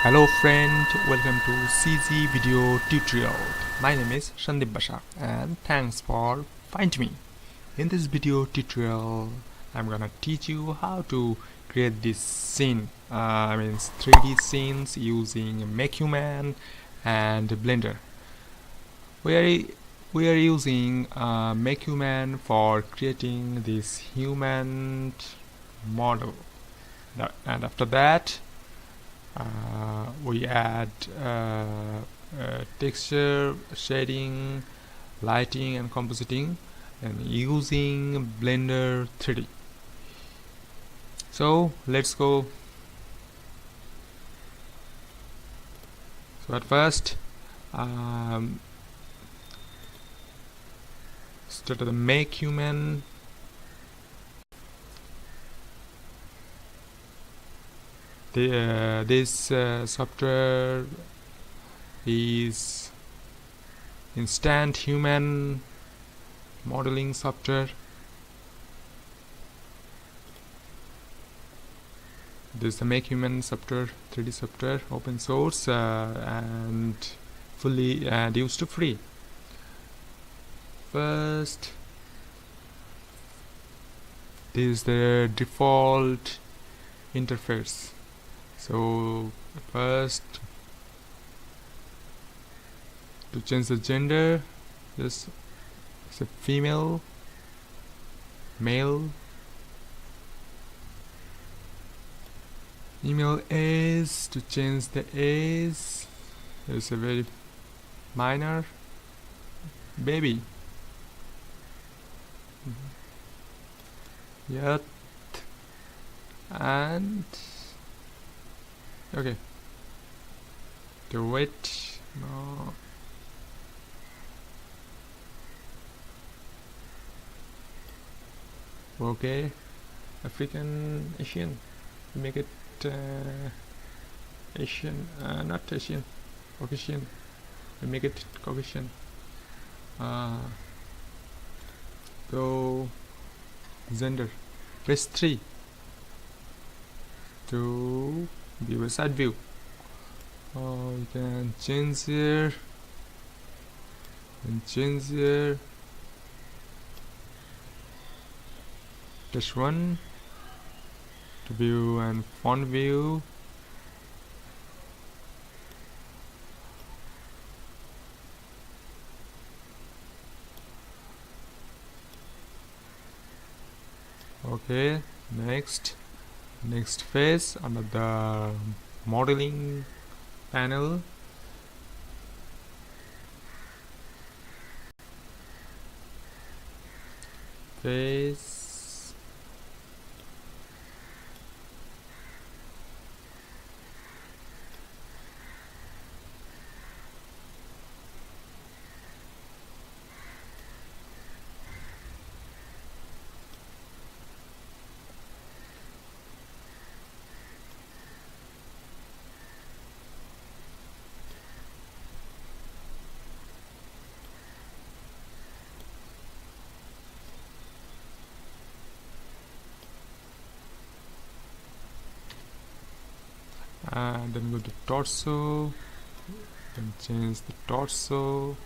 Hello friend, welcome to CZ video tutorial. My name is Shandip Bashar and thanks for finding me. In this video tutorial, I'm gonna teach you how to create this scene, 3D scenes using makehuman and Blender. We are using makehuman for creating this human model, and after that we add texture, shading, lighting and compositing and using Blender 3D. So let's go. So at first start the makehuman. This software is instant human modeling software. This is the makehuman software, 3D software, open source and fully used to free. First, this is the default interface. So first, to change the gender, just say female, male, email age. To change the age, it's a very minor, baby. Yet and okay, to wait. No. Okay, African Asian, make it Asian, not Asian, Caucasian, we make it Caucasian. So gender, press 3 to view a side view. You can change here and change here. Press 1 to view and font view. Okay, next phase under the modeling panel. Face. And then go to torso and change the torso.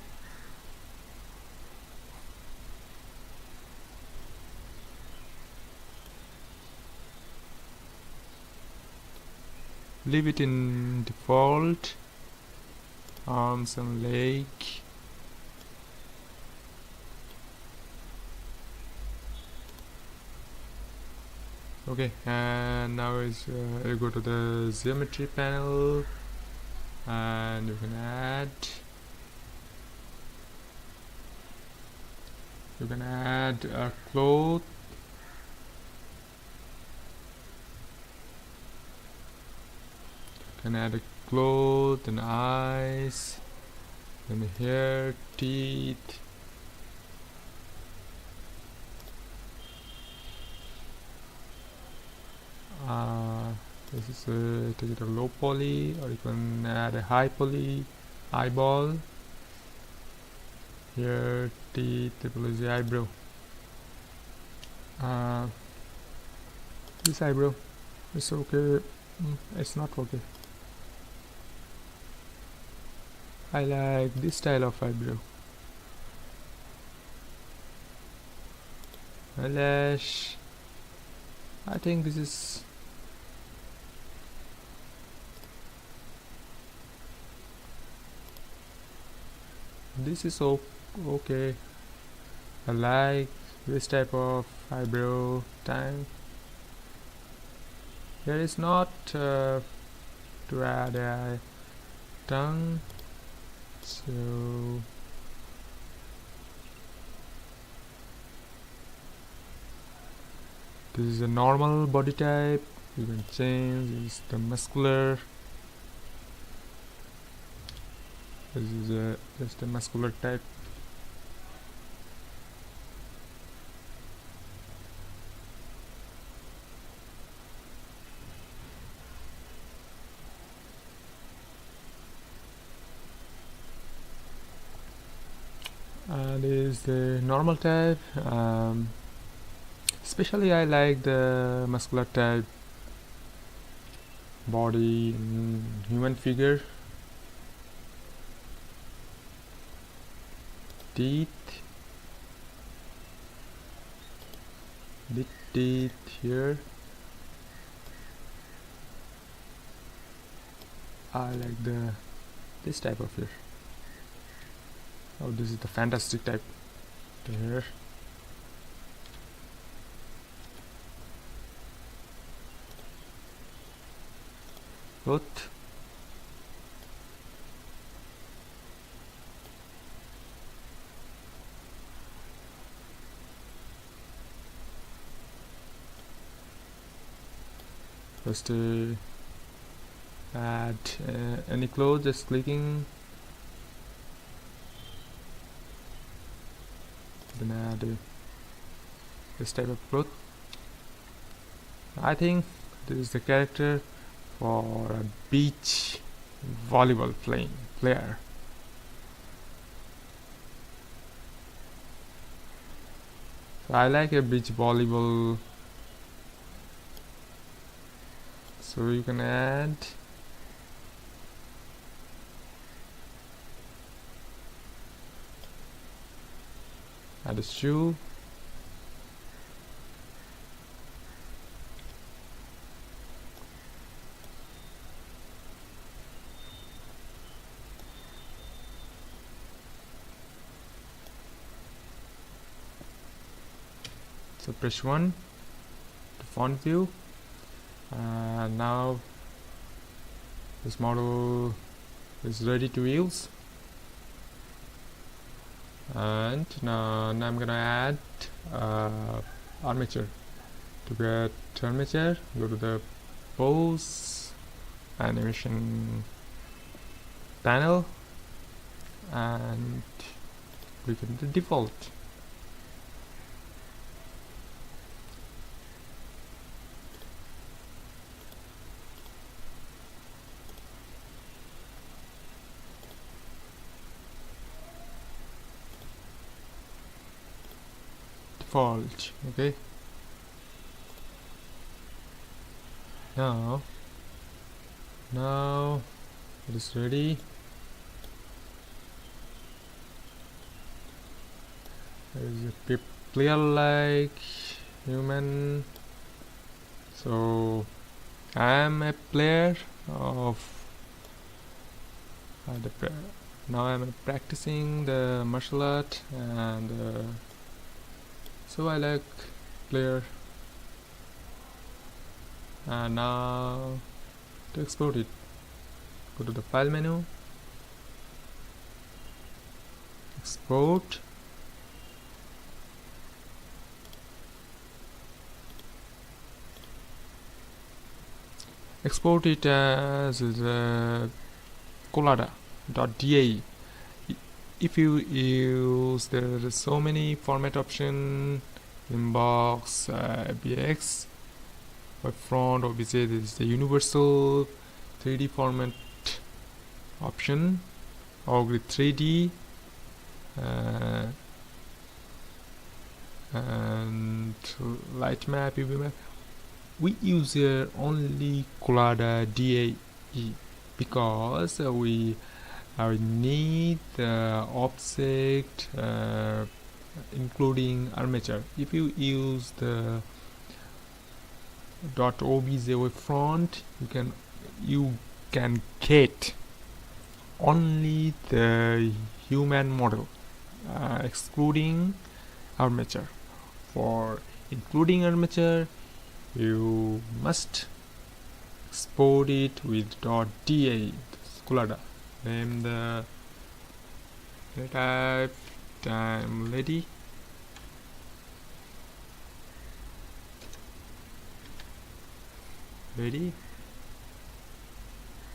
Leave it in default. Arms and leg. Okay, and now is you go to the geometry panel and you can add a cloth. You can add a cloth and eyes and hair, teeth. This is take it a low poly, or you can add a high poly. Eyeball, here, teeth, typology, eyebrow. This eyebrow is okay. It's not okay. I like this style of eyebrow. Eyelash, I think this is okay. I like this type of eyebrow time. Here is not to add a tongue, so this is a normal body type. You can change. This is the muscular. This is just a muscular type. This is the normal type. Especially I like the muscular type body in human figure. Teeth, big teeth here. I like this type of here. Oh, this is the fantastic type here. Both. First add any clothes, just clicking, then add this type of cloth. I think this is the character for a beach volleyball player. So I like a beach volleyball, so you can add a shoe. So press 1 to font view, and now this model is ready to use. And now I'm gonna add armature. To get armature, go to the pose animation panel and click on the default. Okay, now it is ready. There is a player like human, so I am a player of now I am practicing the martial art, and so I like player. And now to export it, go to the file menu, export, export it as collada.da. If you use, there are so many format option, inbox, bx, by front obj. This is the universal 3D format option, or with 3D, and light map, UV map. We use here only collada.da because we I need the object including armature. If you use the .obj wavefront, you can get only the human model, excluding armature. For including armature, you must export it with .da Sculada. Name the type time ready.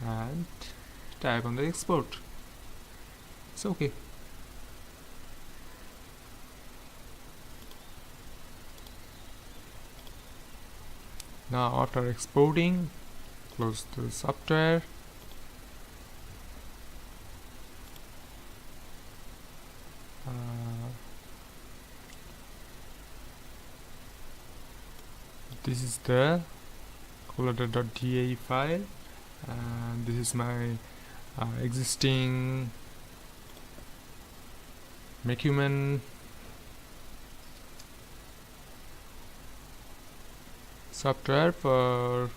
And type on the export. It's okay. Now after exporting, close the software. This is the color.da file, and this is my existing makehuman software for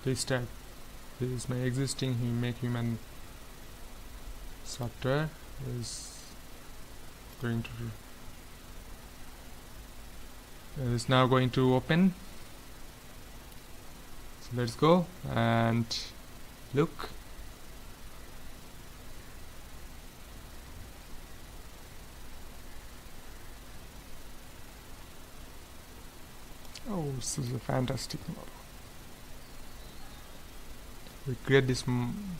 this type. This is my existing makehuman software. Is now going to open. So let's go and look. Oh, this is a fantastic model. We create this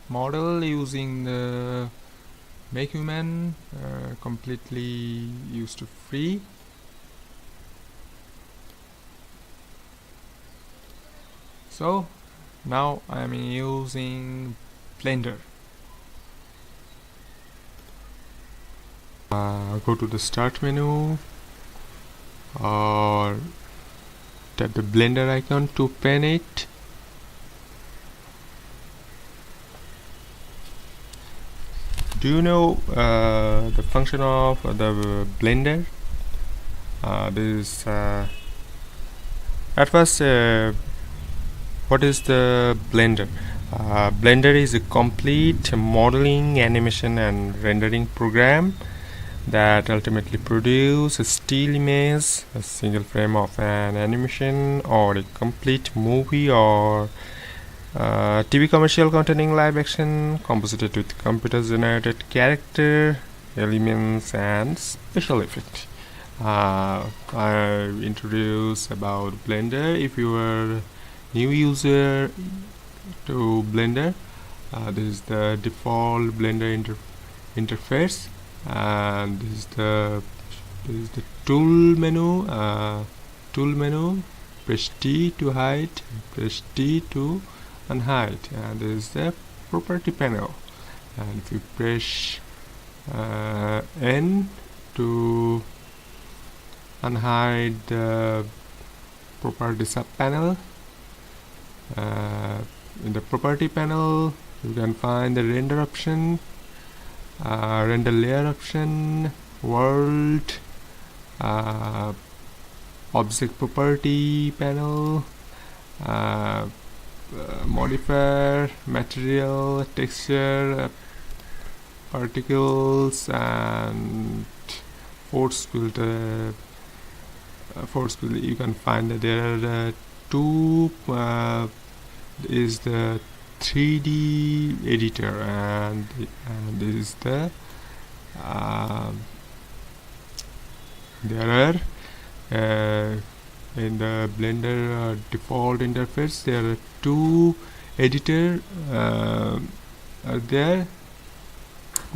model using the makehuman, completely used to free. So now I am using Blender. Go to the start menu or tap the Blender icon to open it. Do you know the function of the Blender? At first, what is the Blender? Blender is a complete modeling, animation and rendering program that ultimately produces a still image, a single frame of an animation, or a complete movie or TV commercial containing live action composited with computer generated character, elements and special effects. I introduce about Blender. If you are new user to Blender, this is the default Blender interface, and this is the tool menu. Press T to hide, press T to unhide, and this is the property panel. And if you press N to unhide the property sub panel, in the property panel you can find the render option, render layer option, world, object property panel, modifier, material, texture, particles and force field. You can find that there are two. Is the 3D editor, and this is the there are in the Blender default interface there are two editor are there.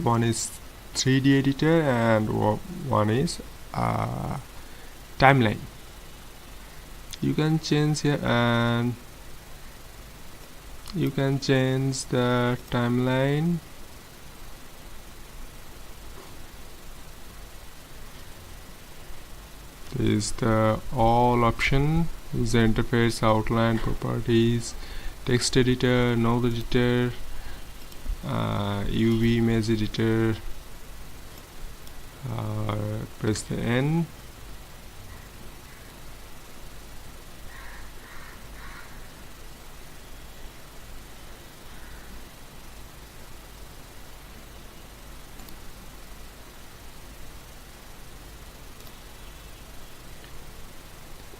One is 3D editor and one is timeline. You can change here, and you can change the timeline This is the all option. User interface, outline, properties, text editor, node editor, UV image editor. Press the N.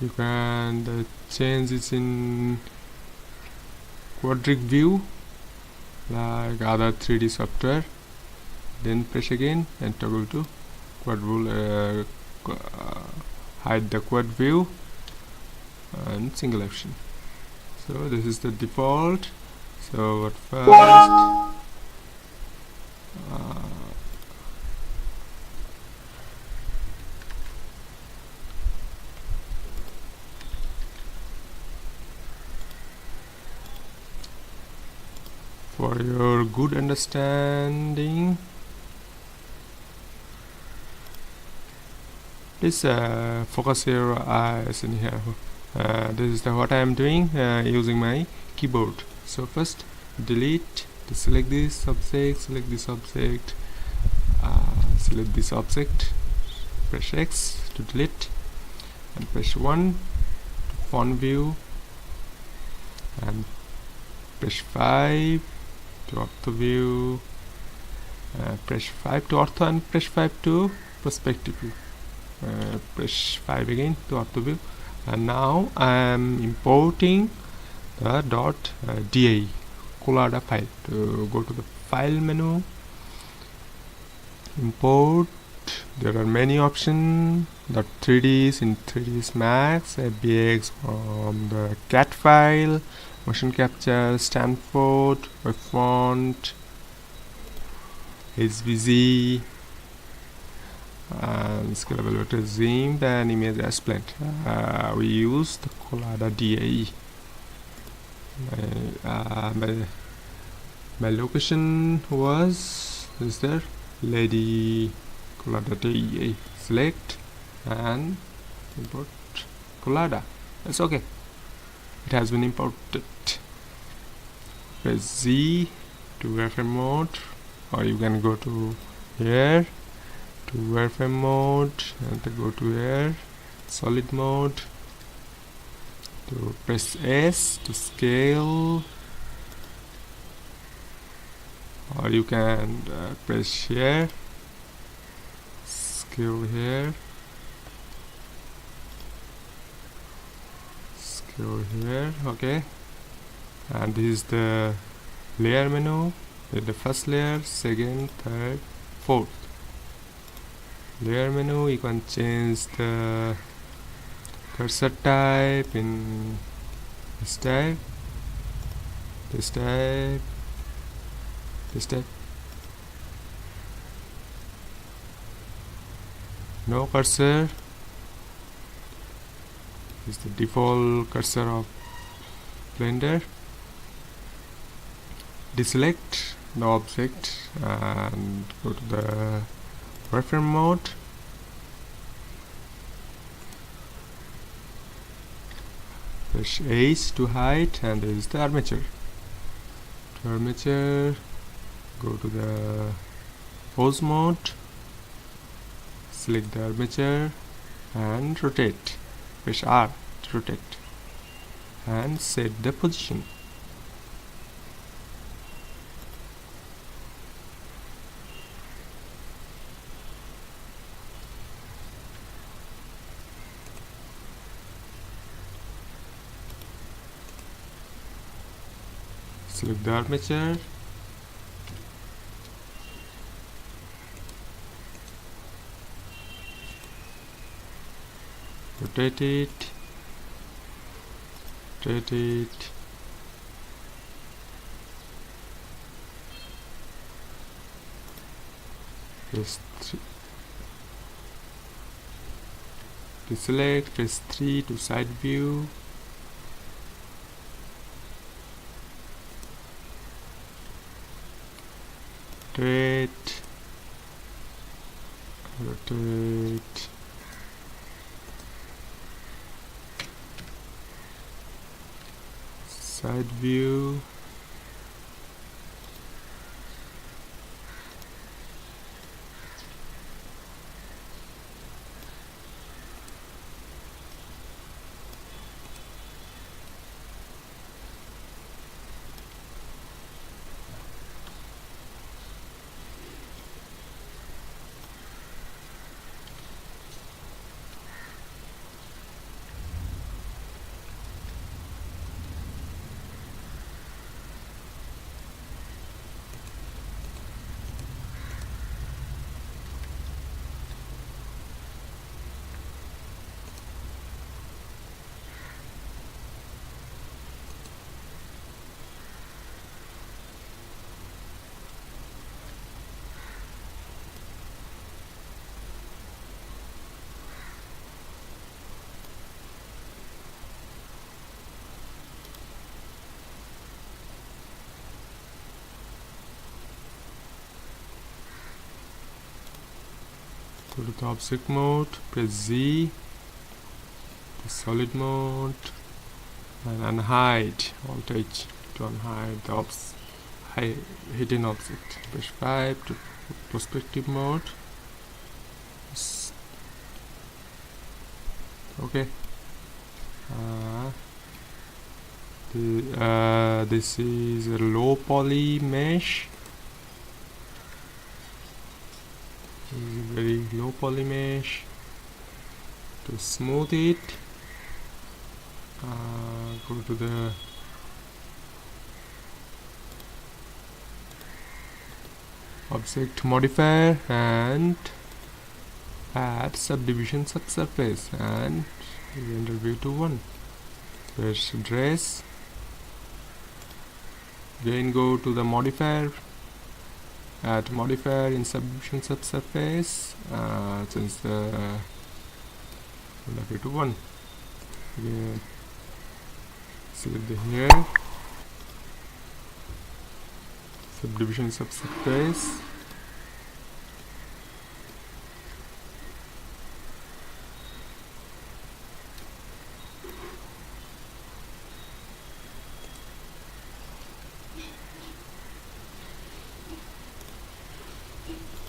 You can change it in quadric view like other 3D software. Then press again and toggle to quad rule, hide the quad view and single option. So this is the default. So at first for your good understanding, please focus your eyes in here. This is what I am doing using my keyboard. So first delete, select this object, select this object, select this object, press X to delete, and press 1 to font view, and press 5 to ortho view, press 5 to ortho, and press 5 to perspective view. Press 5 again to ortho view, and now I am importing the .da Collada file. To go to the file menu, import. There are many options. The 3ds in 3ds Max, FBX from the cat file, motion capture, Stanford, web font, HVZ, and scalable vector zim and image as planned. We use the Collada DAE. My location was there, Lady Collada DAE. Select and import Collada. That's okay. It has been imported. Press Z to wireframe mode, or you can go to here to wireframe mode and to go to here solid mode, to press S to scale, or you can press here, scale here, scale here. Okay, and this is the layer menu with the first layer, second, third, fourth. Layer menu, you can change the cursor type in this type, this type, this type. No cursor is the default cursor of Blender. Deselect the object and go to the wireframe mode. Press H to hide, and this is the armature. To armature, go to the pose mode, select the armature and rotate. Press R to rotate and set the position. Select the armature, rotate it, rotate it, press 3, deselect, press 3 to side view, rotate, rotate, side view, go to the object mode, press Z, the solid mode, and unhide, Alt H to unhide the hidden object. Press 5 to perspective mode. Okay. This is a low poly mesh. This is a very low poly mesh. To smooth it, go to the object modifier and add subdivision subsurface and render view to 1. Press address. Again go to the modifier, add modifier in subdivision subsurface, change the render view to 1. Again select the here, subdivision subsurface,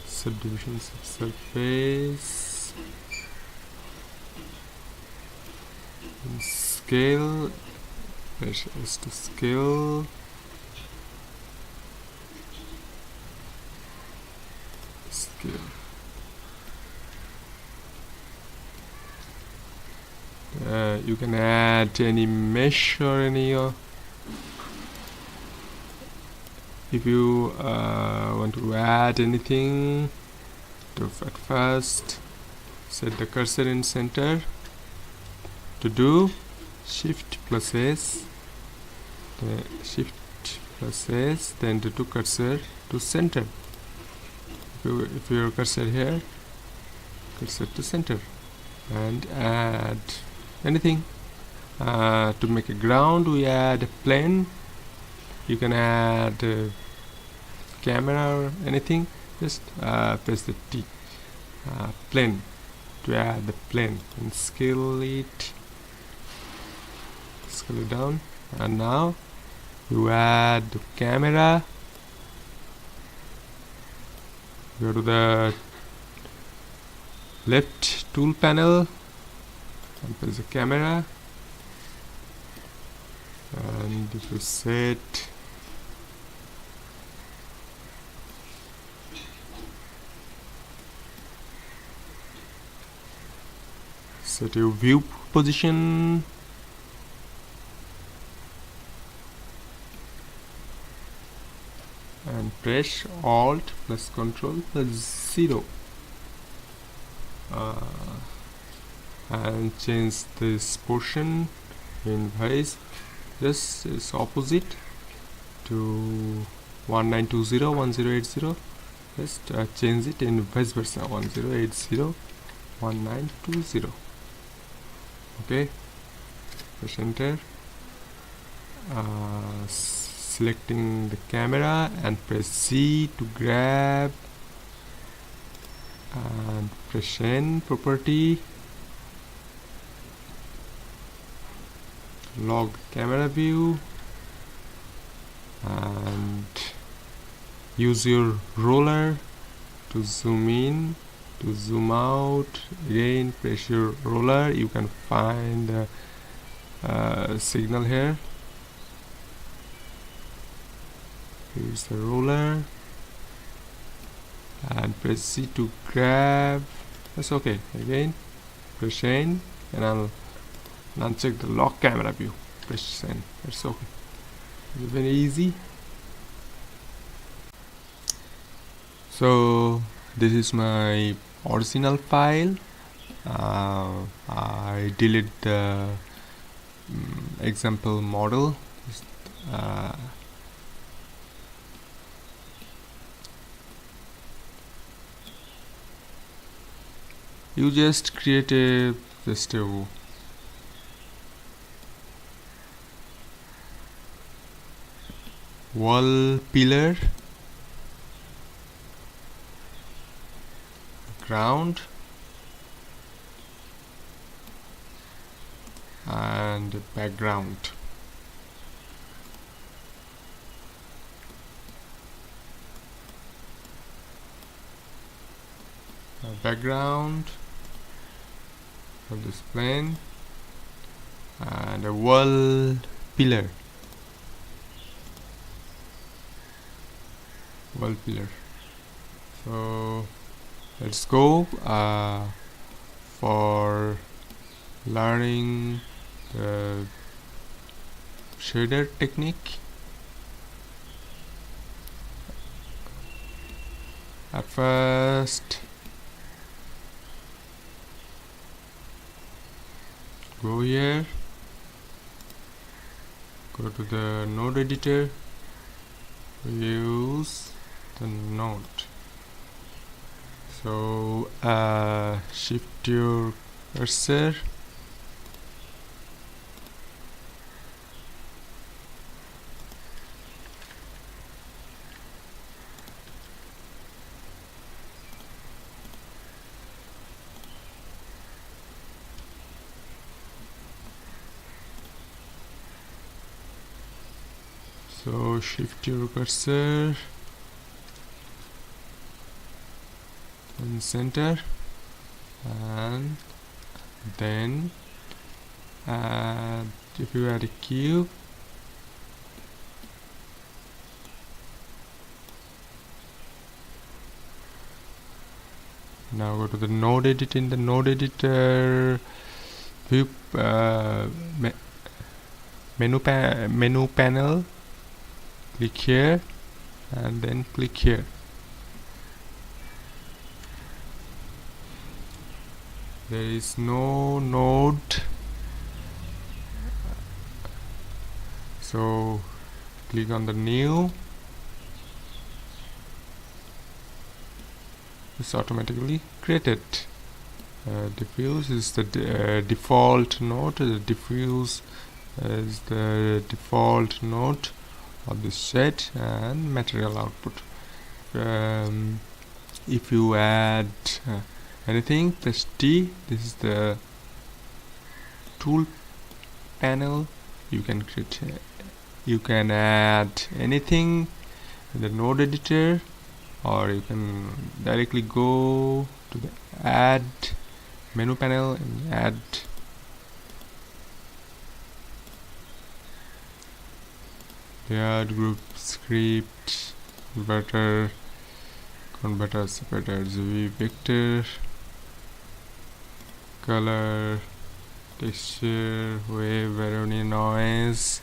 subdivision subsurface, and scale, press S to scale, you can add any mesh or any if you want to add anything. At first set the cursor in center. To do, shift plus S, then to cursor to center. If your cursor here, cursor to center, and add anything. To make a ground, we add a plane. You can add camera or anything. Just press the T, plane, to add the plane, and scale it down. And now you add the camera. Go to the left tool panel and press the camera, and if you set your view position, and press Alt plus Control plus 0 and change this portion in vice. This is opposite to 1920 1080. Just change it in vice versa, 1080 1920. Okay, press enter. Selecting the camera and press Z to grab, and press N property, log camera view, use your roller to zoom in, to zoom out. Again, press your roller. You can find the signal here. Here's the roller, and press C to grab. That's okay. Again, press N, and I'll uncheck the lock camera view. Press N. That's okay. It's very easy. So this is my original file. I deleted the example model. You just create a wall pillar, ground, and background. Background of this plane, and a wall pillar. So let's go for learning the shader technique. At first, go here, go to the node editor, use the node. So shift your cursor, in center, and then if you add a cube, now go to the node edit. In the node editor view, menu panel, click here and then click here. There is no node, so click on the new. It's automatically created. Diffuse is the default node. The diffuse is the default node of the set, and material output. If you add anything, press T. This is the tool panel. You can create, you can add anything in the node editor, or you can directly go to the add menu panel and add group, script, converter, separator, v vector, color, texture, wave, Veronian noise,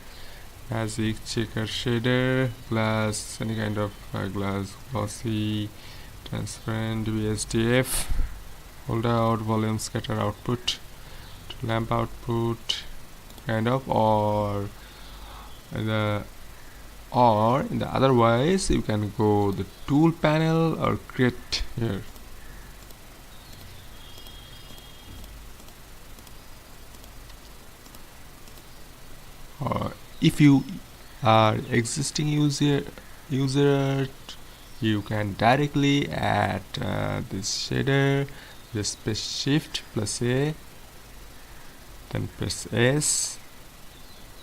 basic, checker, shader, glass, any kind of glass, glossy, transparent, VSDF, hold out, volume, scatter output, lamp output, kind of, or in the otherwise you can go the tool panel or create here. Or if you are existing user, you can directly add this shader. Just press shift plus A, then press S,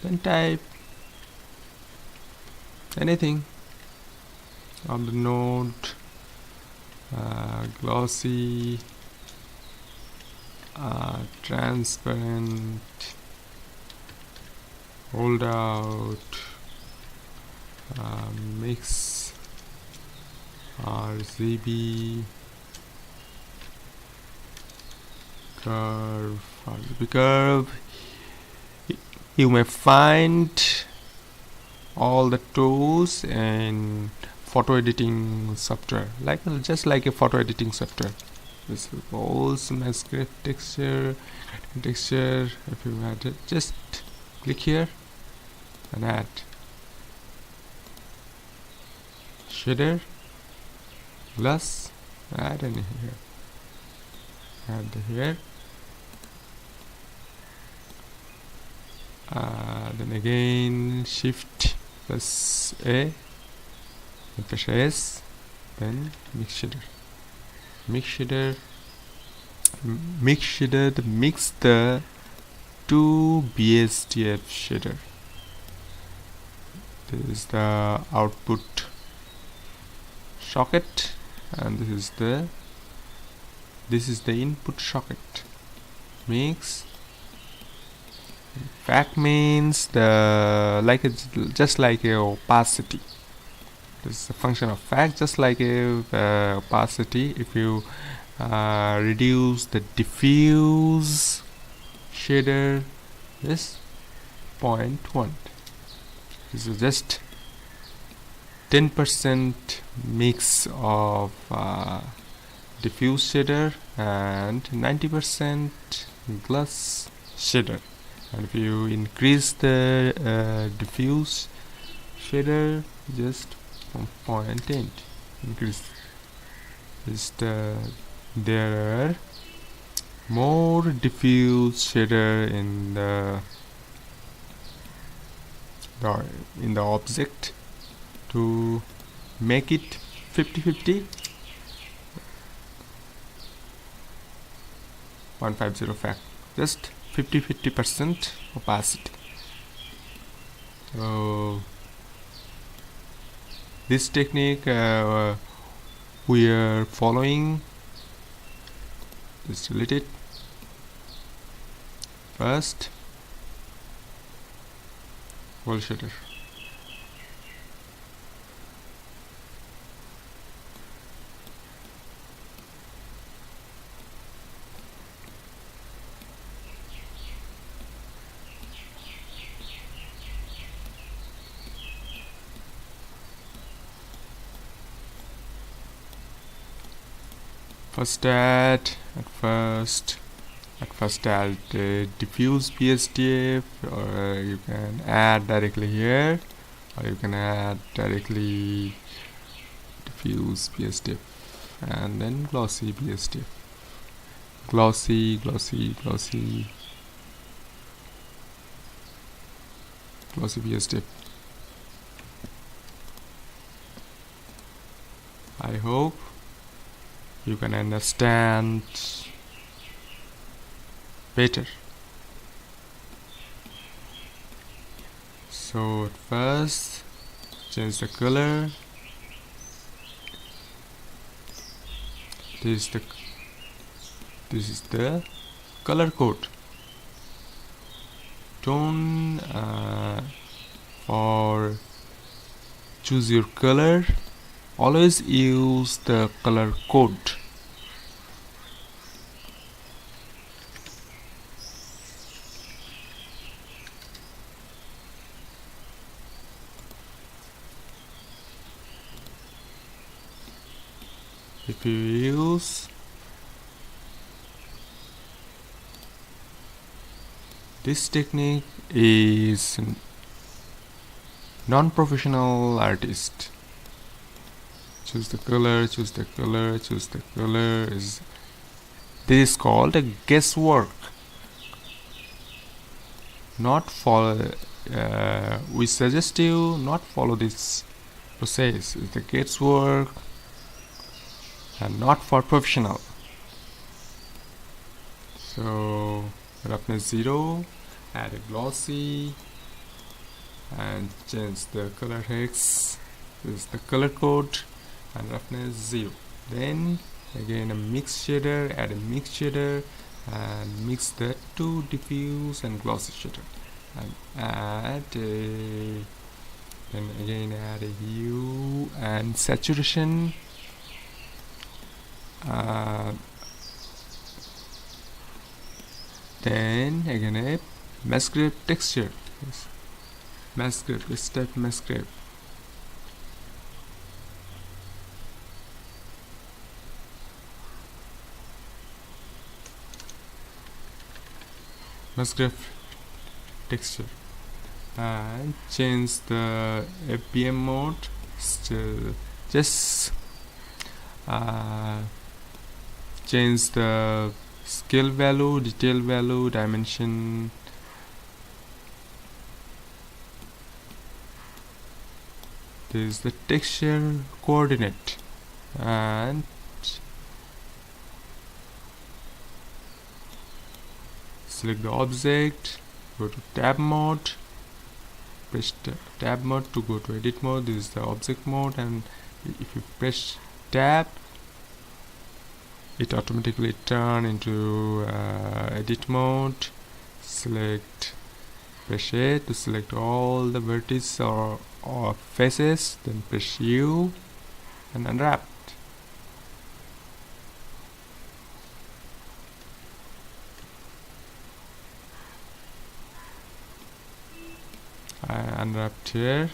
then type anything, on the node, glossy, transparent, hold out, mix, RGB, curve, RGB curve. You may find all the tools in photo editing software, just like a photo editing software. This pose, mask, texture. If you had it, just click here and add shader, glass, add in here, add here, then again shift plus A, then press S, then mix shader to mix the two BSDF shader. This is the output socket, and this is the input socket. Mix. Fact means just like a opacity. This is a function of fact, just like a opacity. If you reduce the diffuse shader, this 0.1. This is just 10% mix of diffuse shader and 90% gloss shader. And if you increase the diffuse shader, just 0.8 increase. There are more diffuse shader in the object to make it 50-50. 150 fact, just 50% opacity. So this technique we are following. Just delete it. First, wall shader. At first add diffuse BSDF, or you can add directly here, or you can add directly diffuse BSDF and then glossy BSDF. Glossy BSDF. I hope you can understand better. So at first, change the color. This is the color code. Tone for choose your color. Always use the color code. If you use this technique is non-professional artist. Choose the color. This is called a guesswork. We suggest you not follow this process. It's the guesswork and not for professional. So roughness 0, add a glossy and change the color hex. This is the color code. and roughness 0. Then again a mix shader, add a mix shader and mix that to diffuse and glossy shader, and add a, then again add a hue and saturation, then again a masquerade texture. Yes. Masquerade, let's type masquerade. Masquerade texture, and change the FBM mode. Just change the scale value, detail value, dimension. This is the texture coordinate, and select the object, go to tab mode, press tab mode to go to edit mode. This is the object mode, and if you press tab, it automatically turn into edit mode. Select, press A to select all the vertices or faces, then press U and unwrap. I unwrapped here.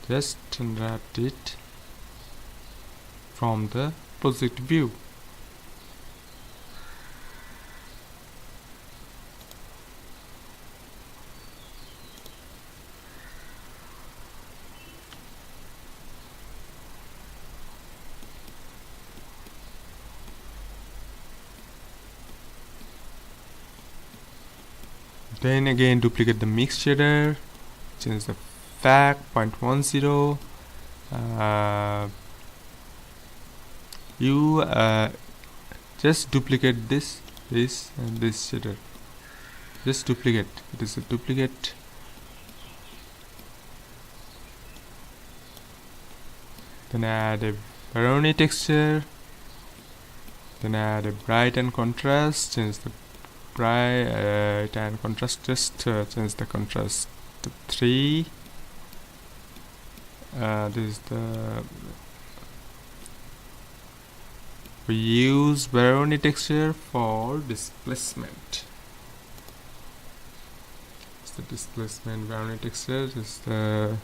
Just unwrapped it from the project view. Then again duplicate the mix shader, change the fact 0.10. You just duplicate this and this shader. Just duplicate. It is a duplicate. Then add a Baroni texture. Then add a bright and contrast. Change the bright and contrast. Just change the contrast to 3. This is the, we use Baroni texture for displacement. It's the displacement Baroni texture. Is the,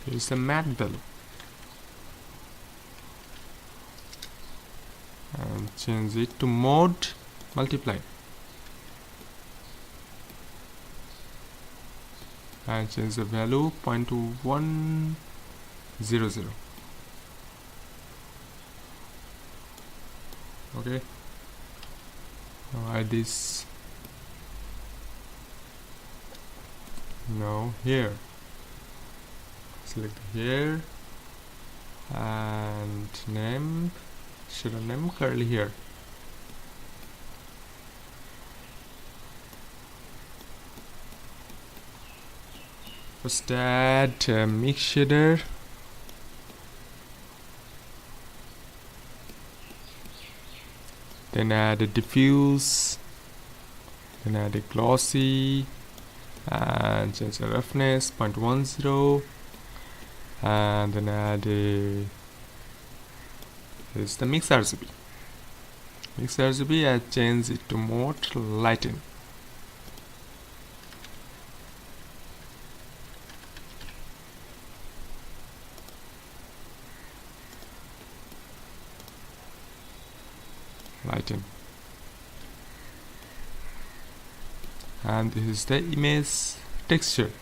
here's the matte value, and change it to mode multiply, and change the value 0.2100. Okay, now add this. Now here, select here and name, should I name curly here. First add mix shader, then add a diffuse, then add a glossy, and change the roughness 0.10, and then add a, this is the mix RGB. Mix RGB, I change it to mode lighten. Lighten. And this is the image texture.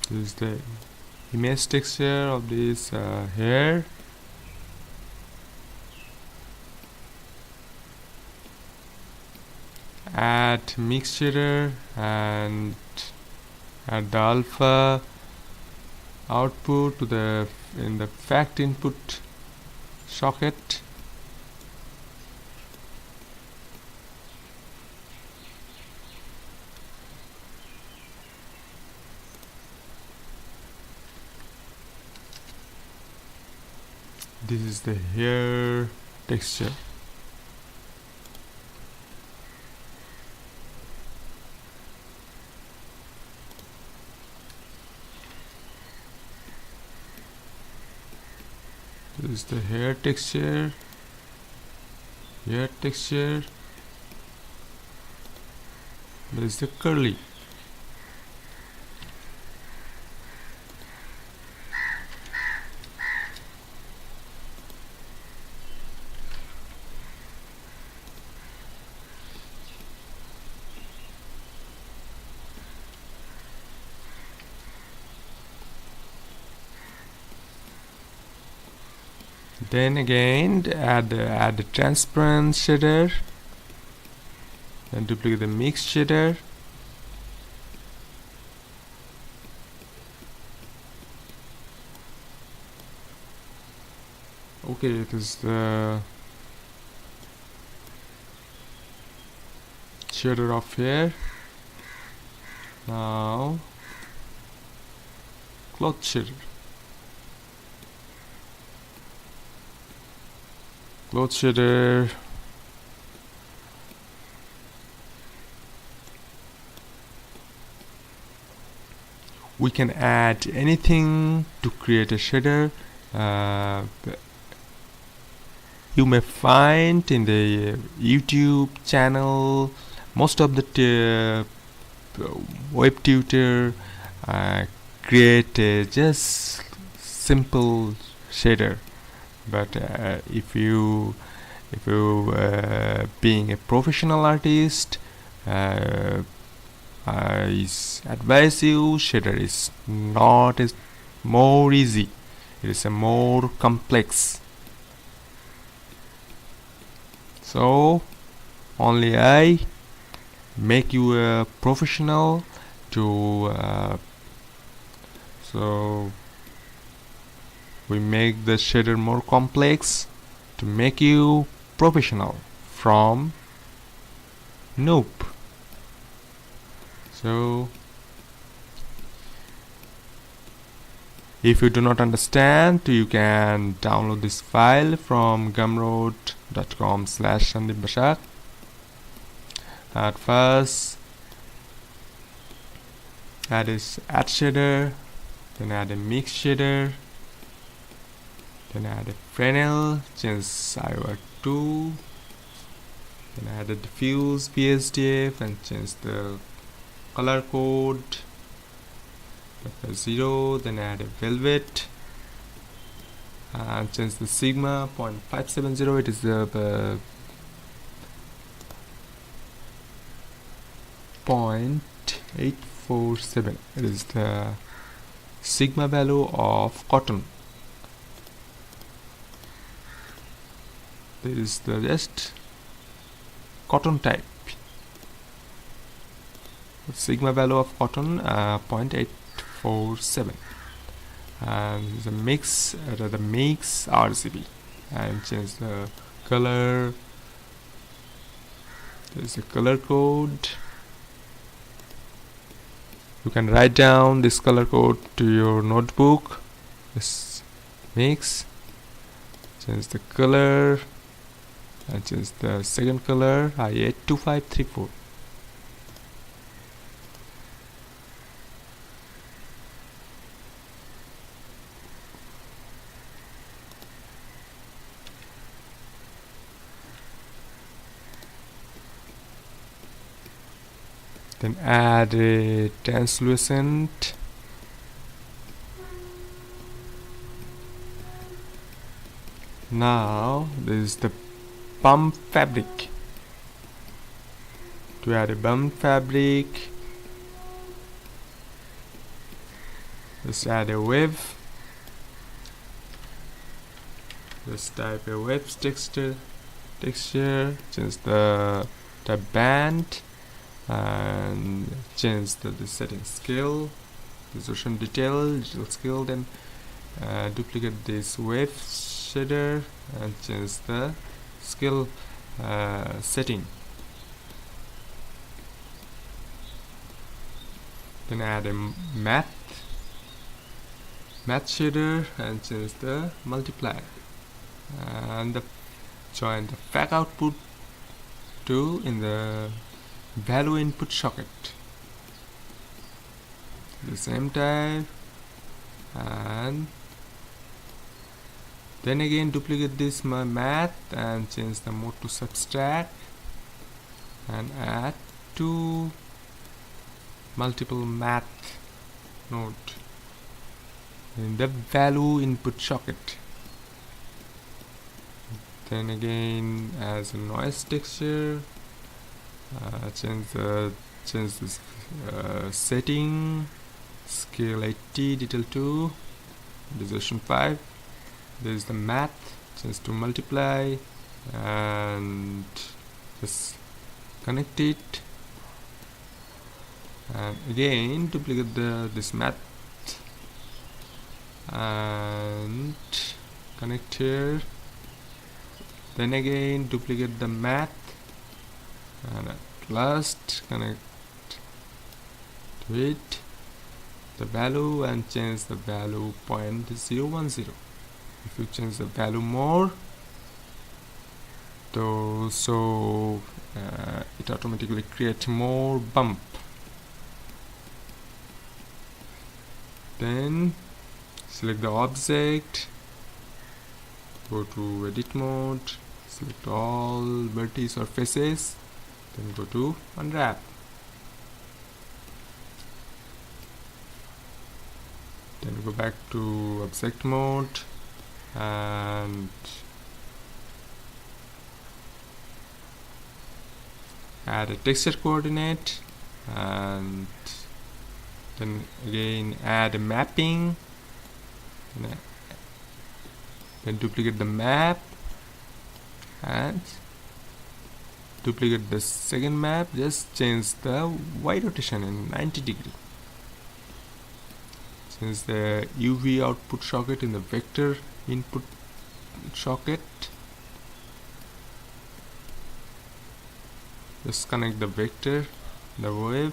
This is the image texture of this hair. Add mix shader and add the alpha output to the in the fact input. socket. This is the hair texture. This is the hair texture. This is the curly. Then again add the transparent shader, then duplicate the mix shader, okay, it is the shader of hair. Now cloth shader. Cloth shader. We can add anything to create a shader. You may find in the YouTube channel most of the web tutor create just simple shader. But if you being a professional artist, I advise you shader is not as more easy. It is a more complex. So only I make you a professional to so we make the shader more complex to make you professional from noob. So if you do not understand, you can download this file from gumroad.com/SandipBashar. At first add shader, then add a mix shader, then add a fresnel, change Iowa 2, then add a diffuse PSDF and change the color code 0, then add a velvet and change the sigma 0.570. It is the 0.847. It is the sigma value of cotton. This is the just cotton type. The sigma value of cotton 0.847, and the mix RGB, and change the color. There is a color code. You can write down this color code to your notebook. This mix, change the color, and change the second color I82534. Then add a translucent. Now this is the bump fabric. To add a bump fabric, just add a wave. Just type a wave texture, change the band, and change the setting scale, resolution, digital scale. Then duplicate this wave shader and change the scale setting. Then add a math shader and change the multiply, and join the fact output to in the value input socket. The same type, and then again duplicate this math and change the mode to subtract and add two multiple math node in the value input socket. Then again, as a noise texture, change this setting, scale 80, detail 2, resolution 5. There is the math, change to multiply, and just connect it. And again duplicate this math and connect here. Then again duplicate the math and at last connect to it the value and change the value 0.010. If you change the value more, so it automatically creates more bump. Then select the object, go to edit mode, select all vertices or faces, then go to unwrap. Then go back to object mode and add a texture coordinate, and then again add a mapping, then duplicate the map and duplicate the second map. Just change the Y rotation in 90 degree. Change the UV output socket in the vector input socket. Just connect the vector, the wave.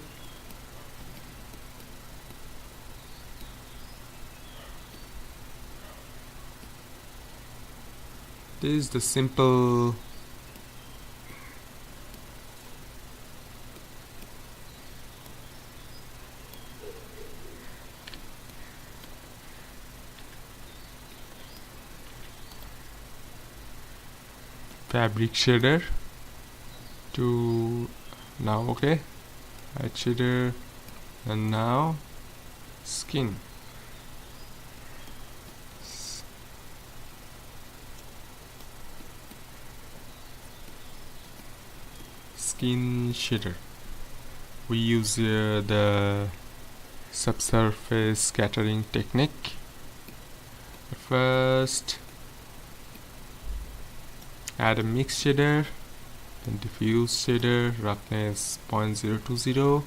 This is the simple fabric shader to now. Okay, right shader, and now skin. Skin shader. We use the subsurface scattering technique. First add a mix shader, then diffuse shader, roughness 0.020,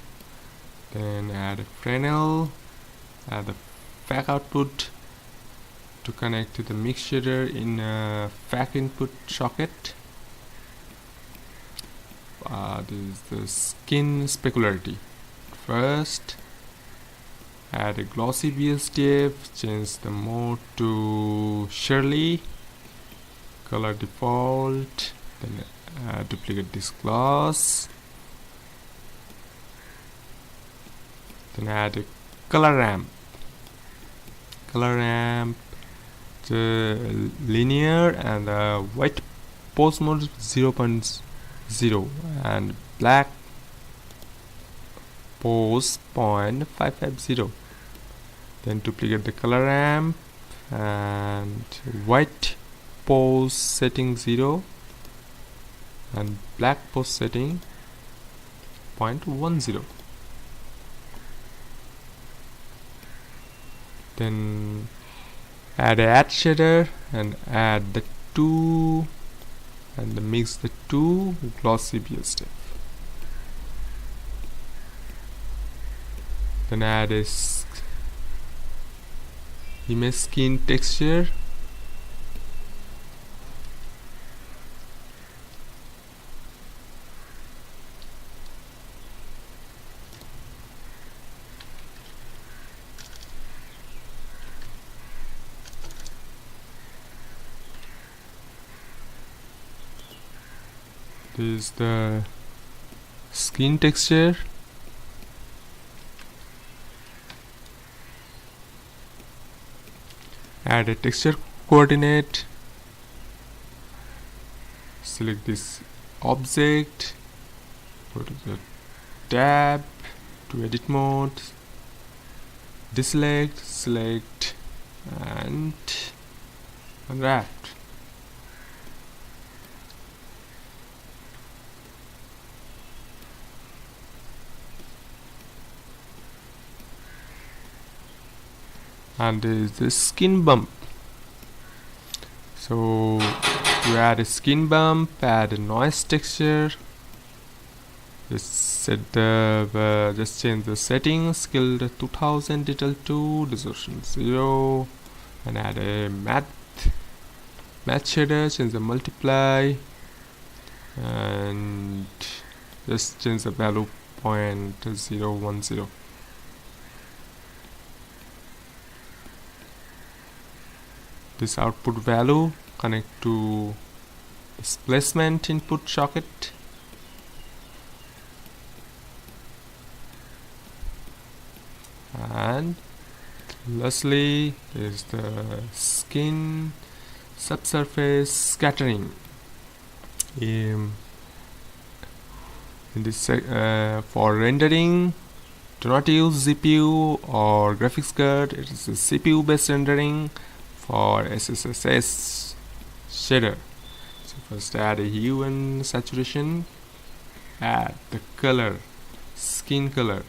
then add a Fresnel, add the FAC output to connect to the mix shader in a FAC input socket. This is the skin specularity. First add a glossy BSDF, change the mode to Shirley, color default, then duplicate this gloss, then add a color ramp, the linear, and white pose mode 0.0 and black pose 0.550. Then duplicate the color ramp and white pose setting 0 and black pose setting 0.10. Then add shader and add the two and mix the two glossy BSDF. Then add a image skin texture This is the skin texture. Add a texture coordinate. Select this object, go to the tab to edit mode, deselect, select, and unwrap. And there is the skin bump. So to add a skin bump, add a noise texture. Just change the settings, scale to 2000, detail 2, distortion 0, and add a matte shader. Change the multiply and just change the value 0.010. This output value connect to displacement input socket. And lastly is the skin subsurface scattering. In this for rendering, do not use GPU or graphics card. It is a CPU based rendering for SSS shader. So first add a hue and saturation, add the color, skin color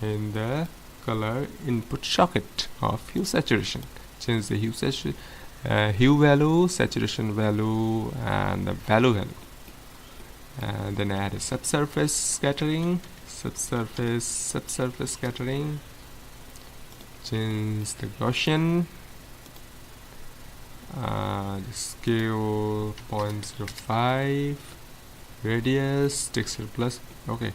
in the color input socket of hue saturation. Change the hue value, saturation value, and the value. And then add a subsurface scattering, subsurface scattering. Change the Gaussian, the scale 0.05, radius, texture plus, okay.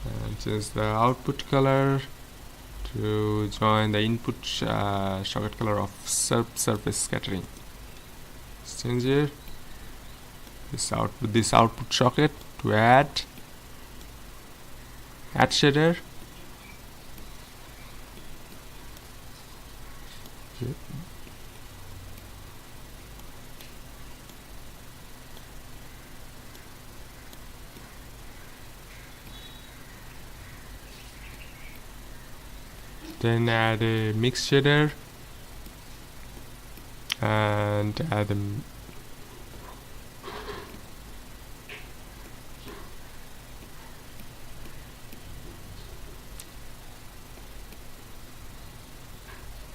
And change the output color to join the input socket color of subsurface scattering. Let's change here this output socket to add shader. Okay. Then add a mix shader and add a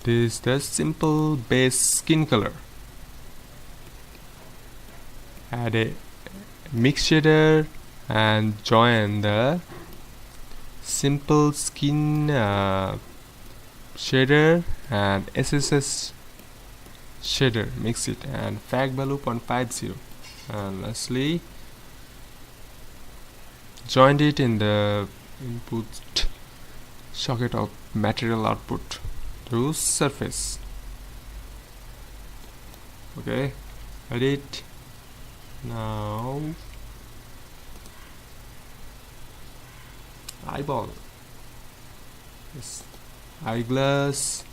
this is the simple base skin color. Add a mix shader and join the simple skin shader and SSS shader, mix it, and fag value 0.50. And lastly join it in the input socket of material output to surface. Okay, edit. Now eyeball, yes, eyeglass,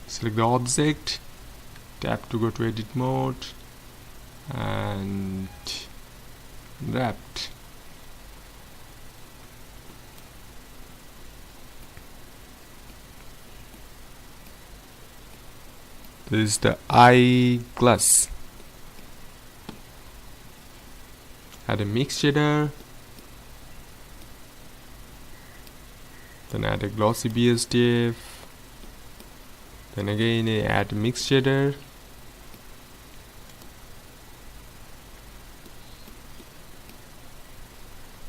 select the object, tap to go to edit mode, and wrapped. This is the eyeglass. Add a mix shader, then add a glossy BSDF, then again add a mix shader,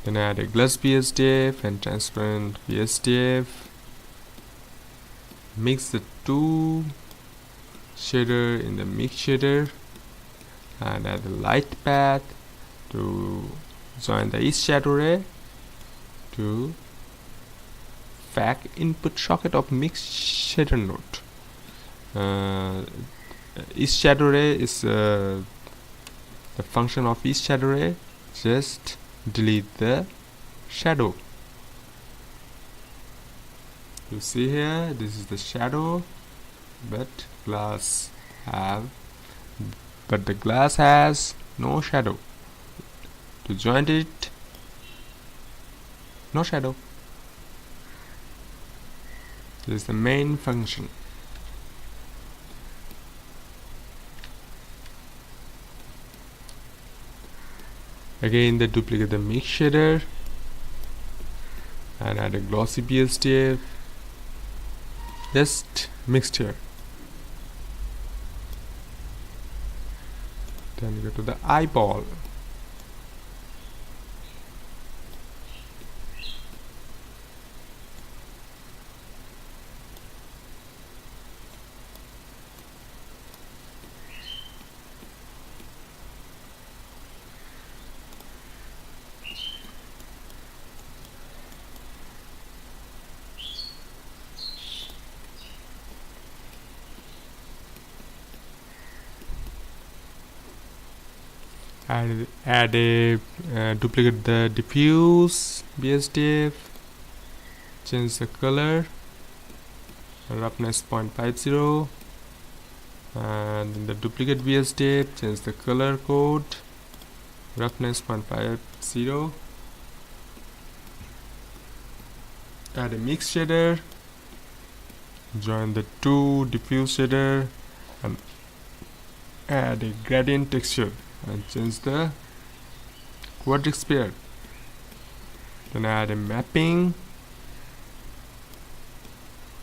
then add a gloss BSDF and transparent BSDF. Mix the two shader in the mix shader and add a light path to join the east shadow ray to FAC input socket of mixed shader node. East shadow ray is the function of east shadow ray. Just delete the shadow. You see here, this is the shadow, but the glass has no shadow. To join it, no shadow. This is the main function. Again, they duplicate the mix shader and add a glossy BSDF. Just mixed here. Then go to the eyeball. Duplicate the diffuse BSDF, change the color, roughness 0.50, and in the duplicate BSDF, change the color code, roughness 0.50. Add a mix shader, join the two diffuse shader, and add a gradient texture and change the quadric sphere. Then add a mapping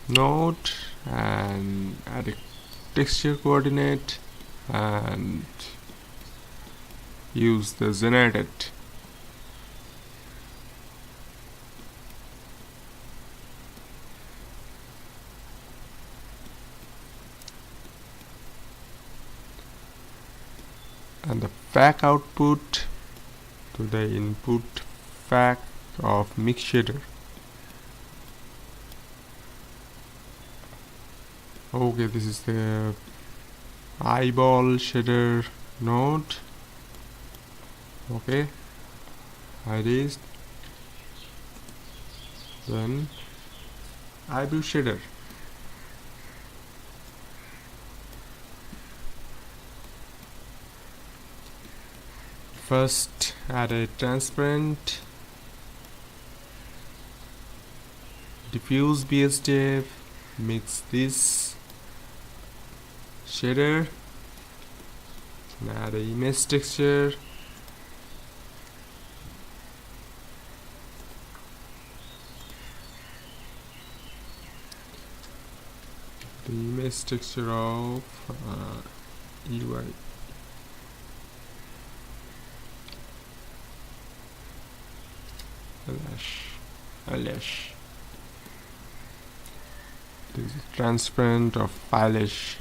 node and add a texture coordinate and use the generated. And the FAC output to the input FAC of mix shader. Okay, this is the eyeball shader node. Okay, hide this. Then eyebrow shader. First, add a transparent diffuse BSDF, mix this shader, and add an image texture. The image texture of UI. Eyelash. This is transparent of eyelash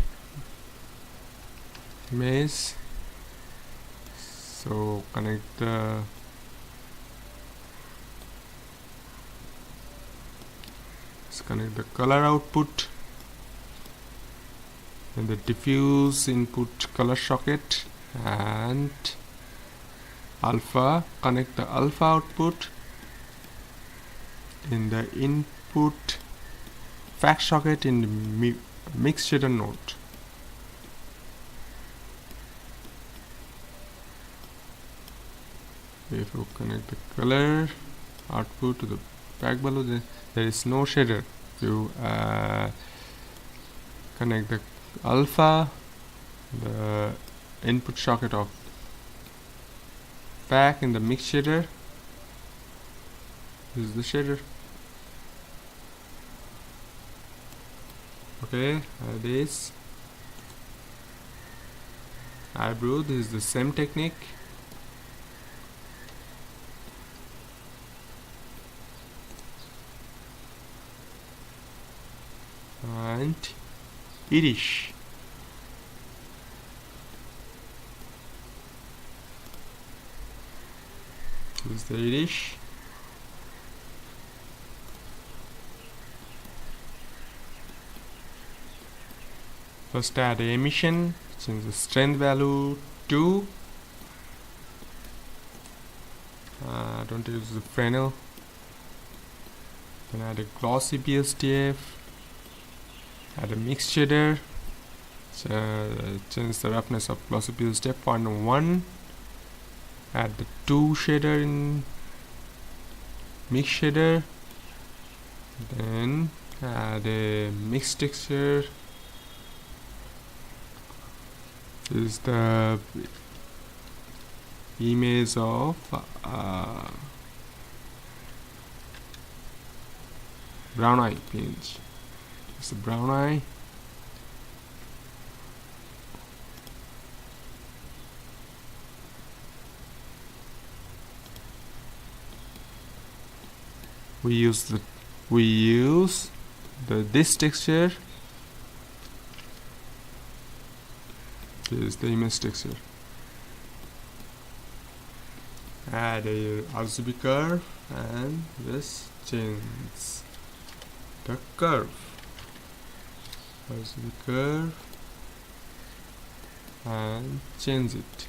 image. So connect the color output and the diffuse input color socket, and alpha. Connect the alpha output in the input FAC socket in the mix shader node. If you connect the color output to the FAC below, then there is no shader. If you connect the alpha, the input socket of FAC in the mix shader, this is the shader. Okay, this eyebrow, this is the same technique. And Irish. This is the irish. First add the emission, change the strength value to don't use the Fresnel. Then add a glossy BSDF, add a mix shader, change the roughness of glossy BSDF 0.1, add the 2 shader in mix shader, then add a mix texture. This is the image of brown eye pinch. It's the brown eye. We use this texture. This is the image texture. Add a RGB curve and just change the curve. RGB curve and change it.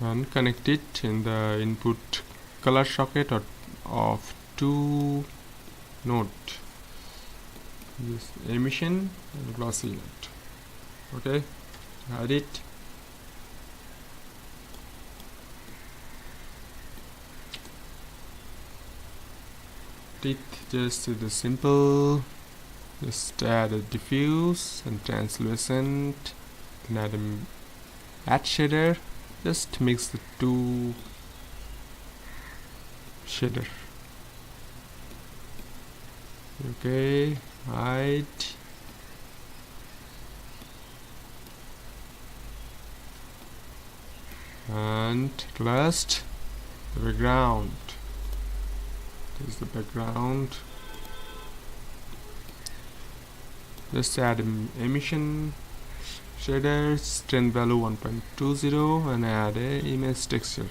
And connect it in the input color socket of 2 node. This emission and glossy node. Okay, add it. Just the simple. Just add a diffuse and translucent. Then add shader. Just mix the 2 shader. Okay, hide. And last, the background. This is the background. Just add emission shader, strength value 1.20, and add a image texture.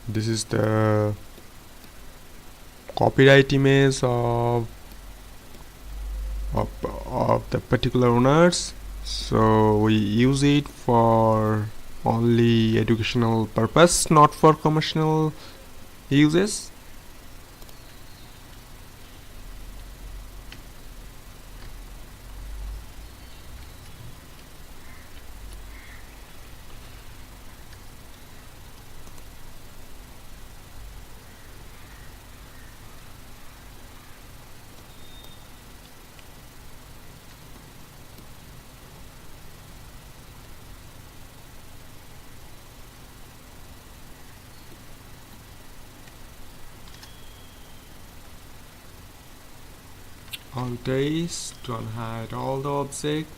This is the copyright image of the particular owners. So we use it for only educational purpose, not for commercial uses. On days to unhide all the object,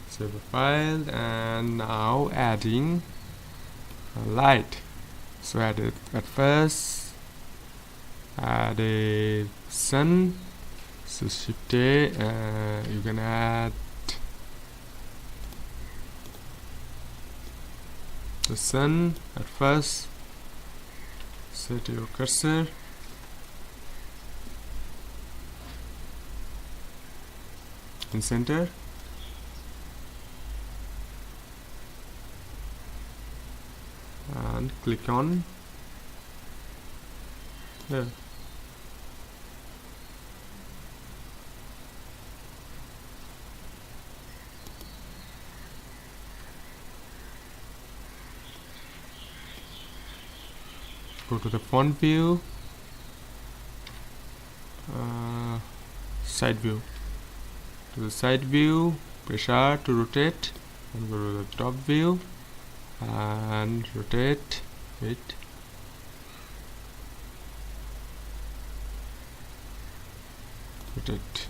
save the file, and now adding a light. So at first add a sun, so shift A, you can add the sun at first. Set your cursor in center, and click on there. Go to the font view, side view. To the side view, press R to rotate, and go to the top view and rotate it rotate.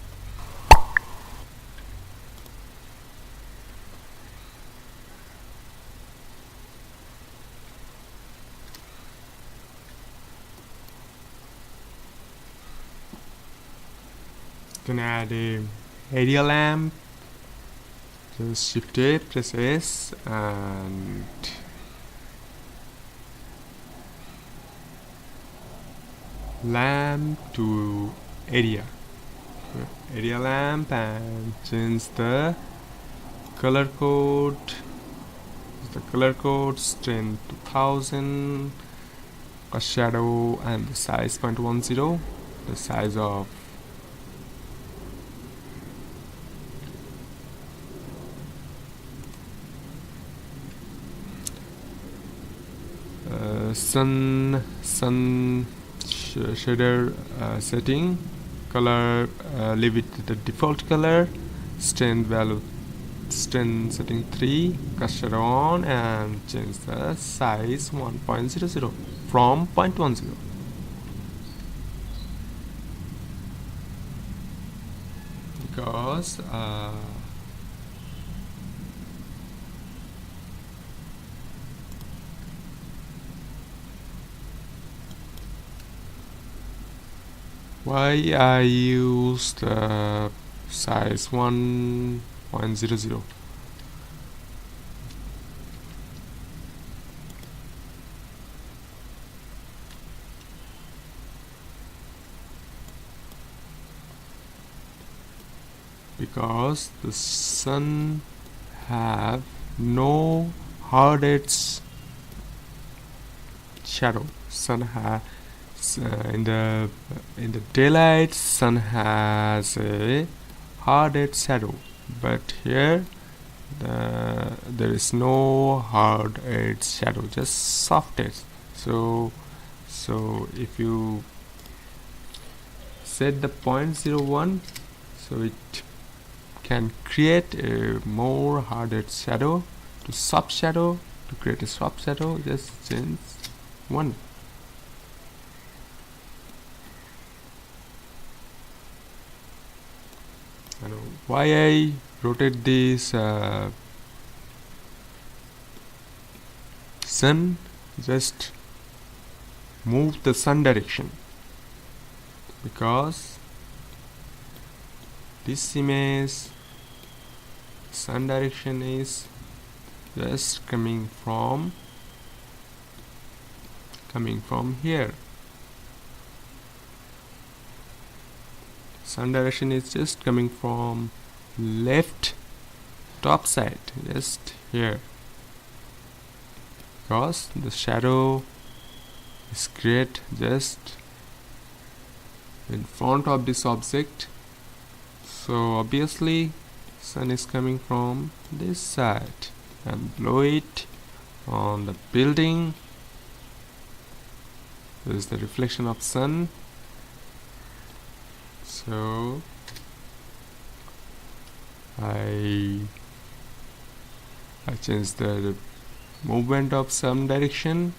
Gonna add a area lamp. Just shift A, press S, and lamp to area. Area lamp, and change the color code. The color code strength 2000, a shadow, and the size 0.10. The size of sun shader setting. Color, leave it the default color. Strength value, strength setting 3, cast shadow on, and change the size 1.00 from 0.10. Because why I used size 1.00? Because the sun have no hard edge shadow. Sun has in the daylight, sun has a hard edge shadow, but here there is no hard edge shadow, just soft edge. So if you set the 0.01, so it can create a more hard edge shadow to soft shadow. To create a soft shadow, just change 1. I know why I rotate this sun. Just move the sun direction, because this image sun direction is just coming from here. Sun direction is just coming from left top side, just here, because the shadow is created just in front of this object. So obviously sun is coming from this side, and below it on the building there is the reflection of sun. So I changed the movement of sun direction,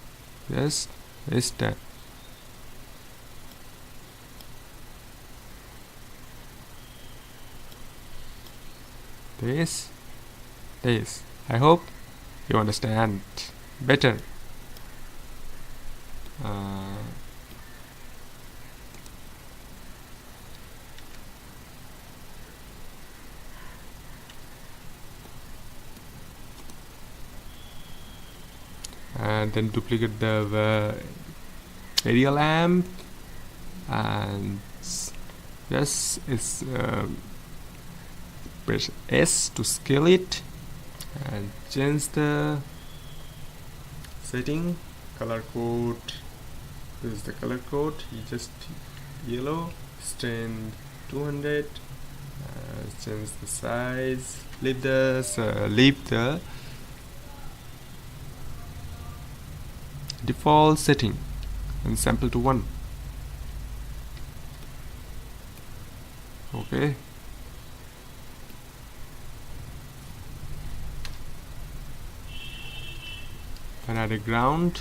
just this time. This. I hope you understand better. And then duplicate the area lamp, and just press S to scale it, and change the setting. Color code, this is the color code, you just yellow, strength 200, change the size, leave the default setting and sample to 1. Okay. Then add a ground.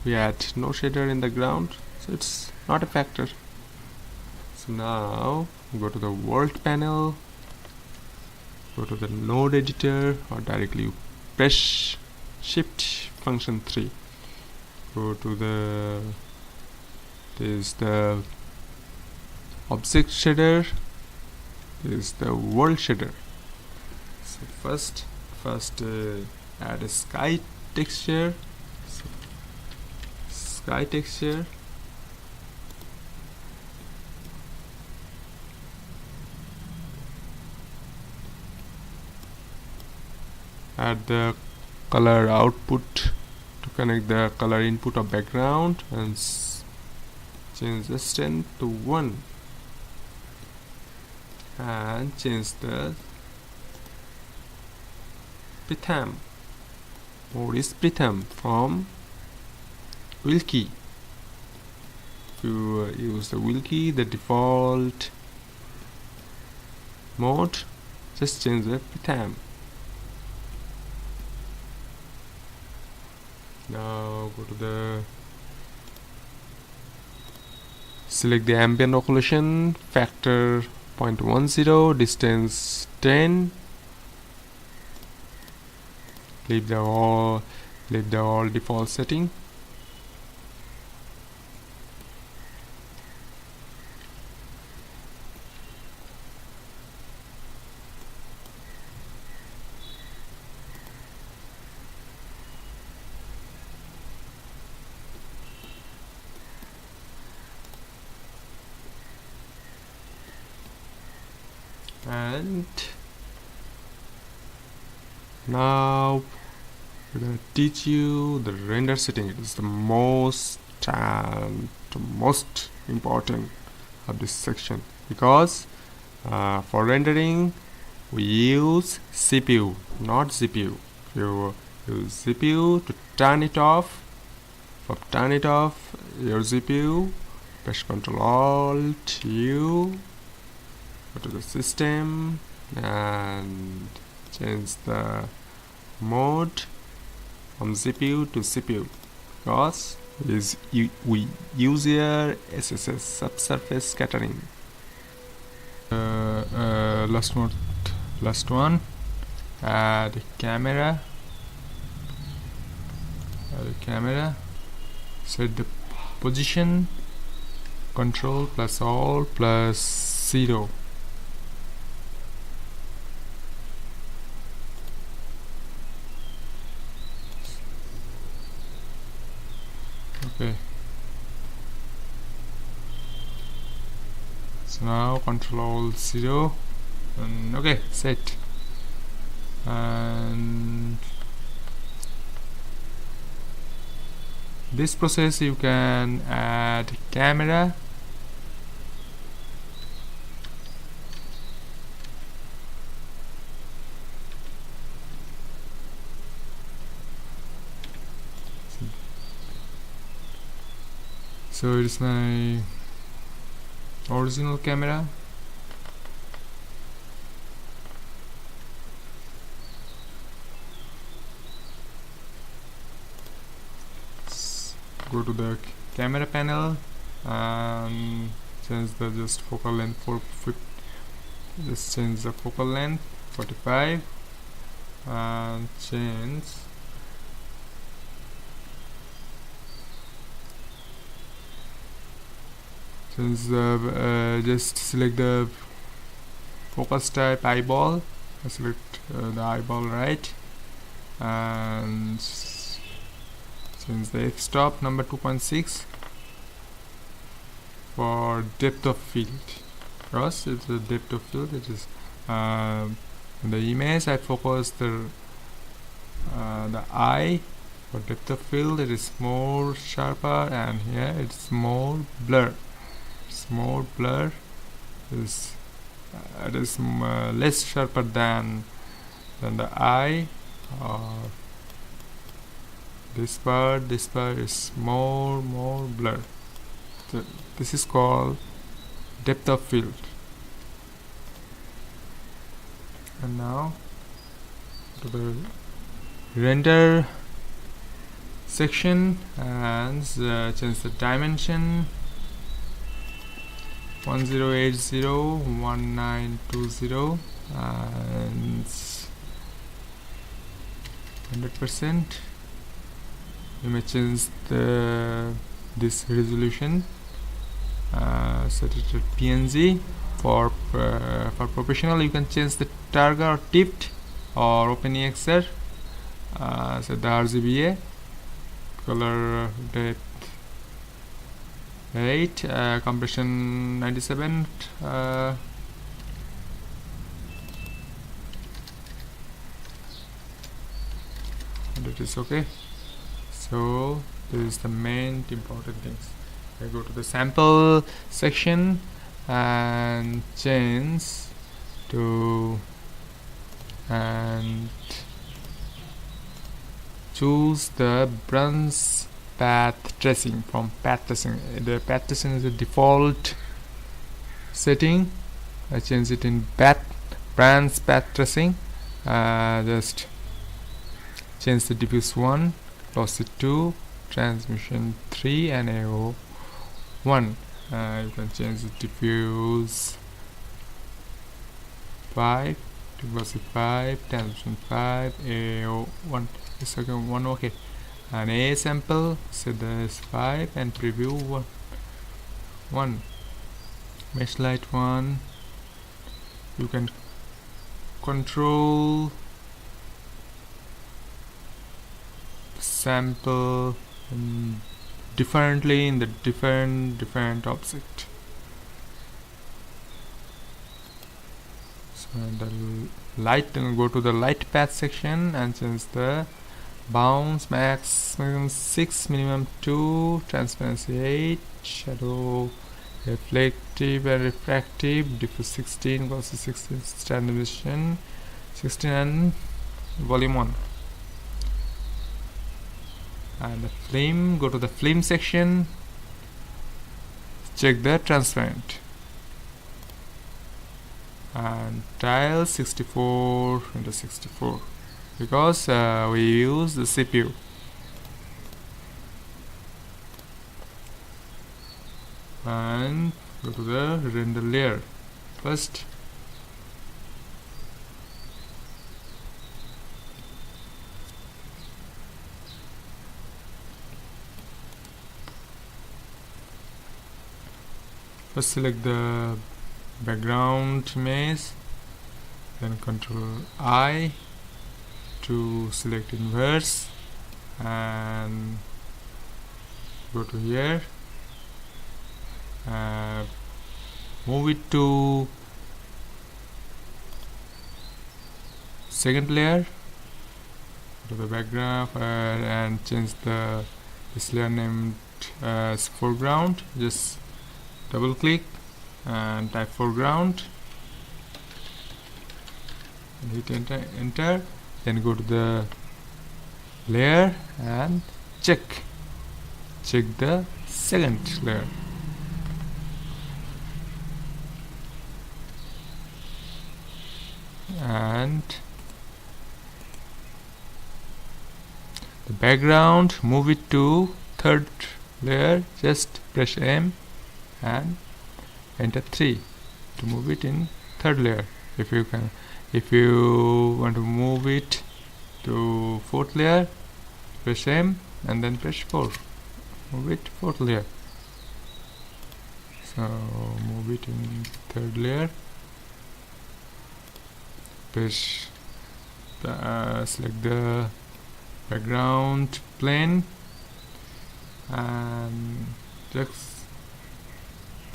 We add no shader in the ground, so it's not a factor. So now go to the world panel, go to the node editor, or directly press shift function 3, go to this the object shader, this is the world shader. So first add a sky texture. So sky texture, add the color output to connect the color input of background, and change the strength to 1, and change the Pritham. Mode is Pritham from wheel key. If you use the wheel key, the default mode, just change the Pritham. Now go to the select the ambient occlusion factor 0.10, distance 10. Leave the all default setting. And now we're going to teach you the render setting. It is the most important of this section, because for rendering we use CPU, not GPU. You use GPU to turn it off. For turn it off your GPU, press Ctrl Alt U, go to the system and change the mode from GPU to CPU, because we use here SSS, subsurface scattering. Last one, add camera, set the position, Control plus Alt plus 0. Okay, so now Control 0, and okay, set. And this process you can add camera, so it is my original camera. Go to the camera panel and change the focal length just change the focal length 45 and change just select the focus type eyeball, select the eyeball right, and change the f-stop number 2.6 for depth of field, because it's the depth of field. It is in the image I focus the eye. For depth of field it is more sharper, and here it's more blur. It's more blur. It is less sharper than the eye. This part is more blur. So this is called depth of field. And now to the render section and change the dimension 10801920 and 100%. You may change this resolution, set it to PNG. For professional, you can change the target or tipped or OpenEXR. Set the RGBA, color depth 8, compression 97, and it is okay. So this is the main important things. I go to the sample section and change to and choose the bronze path tracing from path tracing. The path tracing is the default setting. I change it in bronze path tracing. Just change the diffuse 1, velocity 2, transmission 3, and AO 1. You can change the diffuse 5, velocity 5, transmission 5, AO 1. It's okay, 1 okay. And A sample, set this 5 and preview 1. Mesh light 1. You can control sample differently in the different object. So the light, go to the light path section and change the bounce maximum 6, minimum 2, transparency 8, shadow reflective and refractive, diffuse 16, glossy 16, standard deviation 16, and volume 1. And the film, go to the film section, check the transparent, and tile 64x64 because we use the CPU. And go to the render layer first. First select the background image, then Ctrl I to select inverse and go to here, move it to second layer, go to the background and change this layer named as foreground. Just double click and type foreground and hit enter. Then go to the layer and check the second layer. And the background, move it to third layer. Just press M and enter 3 to move it in third layer. If you want to move it to fourth layer, press M and then press 4. Move it fourth layer. So move it in third layer. Press select the background plane and just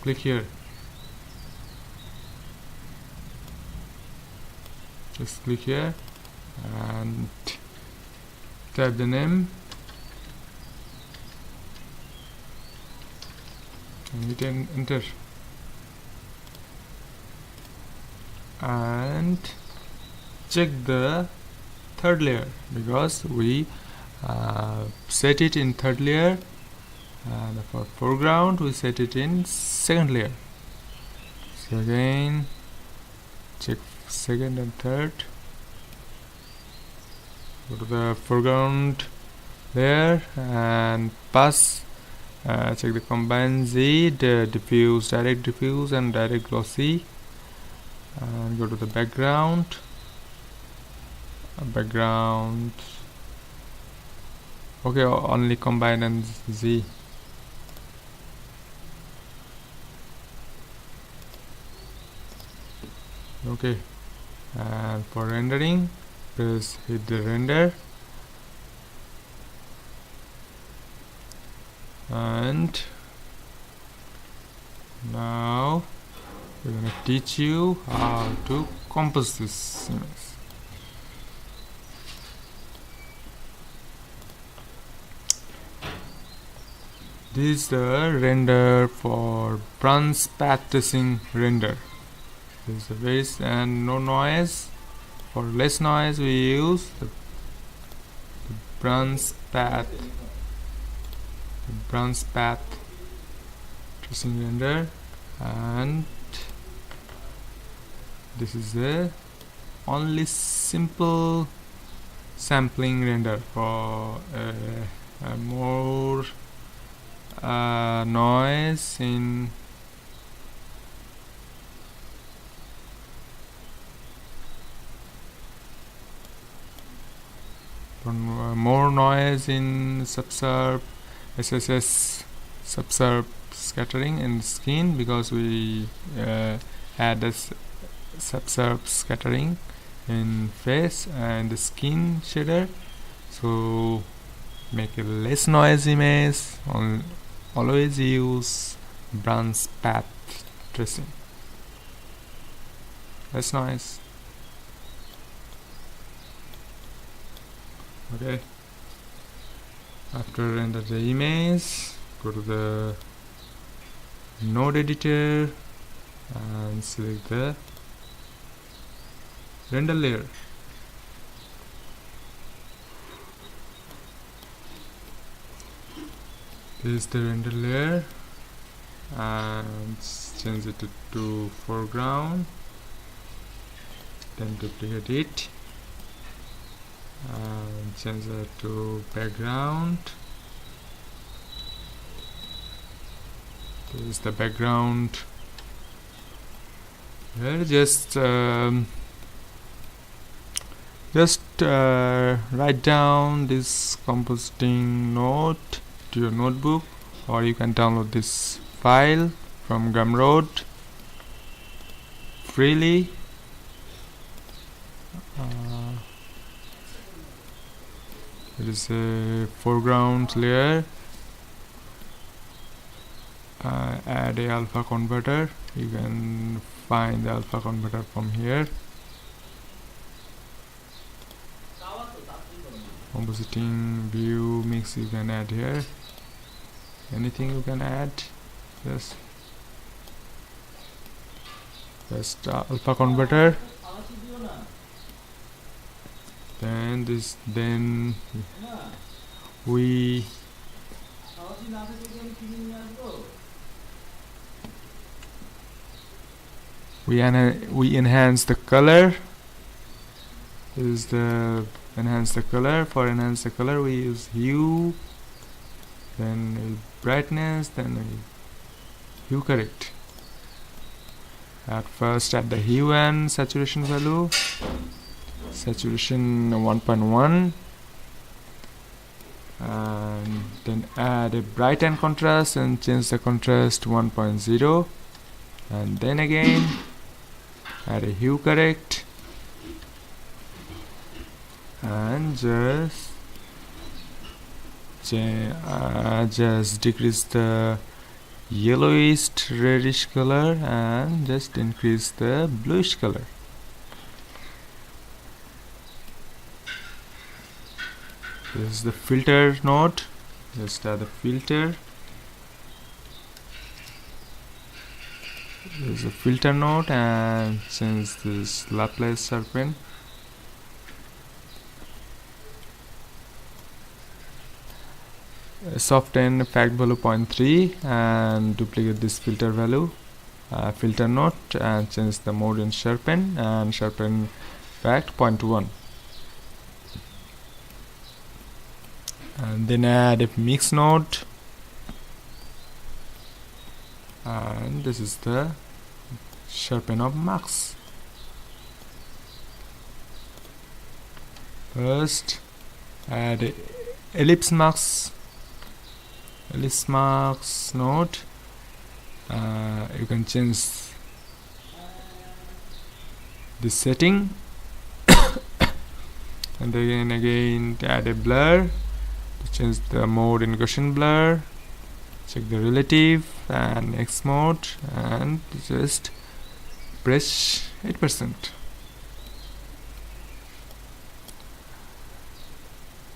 click here. Just click here and type the name and hit enter. And check the third layer because we set it in third layer, and for foreground we set it in second layer. So again check second and third, go to the foreground layer and pass check the combine Z, the diffuse, direct diffuse and direct glossy, and go to the background. Okay, only combine and Z. Okay, and for rendering, just hit the render, and now we're gonna teach you how to compose this image. This is the render for bronze path tracing render. This is the base and no noise. For less noise, we use the bronze path tracing render, and this is the only simple sampling render for more noise in subsurb SSS subsurb scattering in skin, because we add this subsurb scattering in face and the skin shader. So make a less noise image, always use bronze path tracing. Less noise. Okay, after render the image, go to the node editor and select the render layer. This is the render layer, and change it to foreground, then duplicate it and change it to background. This is the background. Here, just write down this compositing note to your notebook, or you can download this file from Gumroad freely. It is a foreground layer. Add a alpha converter. You can find the alpha converter from here. Compositing view mix you can add here. Anything you can add. Just alpha converter. Then we enhance the color. This is the enhance the color. For enhance the color, we use hue, then brightness, then hue correct. At first, add the hue and saturation value. Saturation 1.1, and then add a bright and contrast and change the contrast to 1.0, and then again add a hue correct and just decrease the yellowish reddish color and just increase the bluish color. This is the filter node. Just add the filter. This is a filter node, and change this Laplace serpent. Soften fact value 0.3 and duplicate this filter value, filter node, and change the mode in sharpen and sharpen fact 0.1. And then add a mix node and this is the sharpen of marks. First add ellipse marks node. You can change this setting and then again add a blur to change the mode in Gaussian blur. Check the relative and X mode and just press 8%.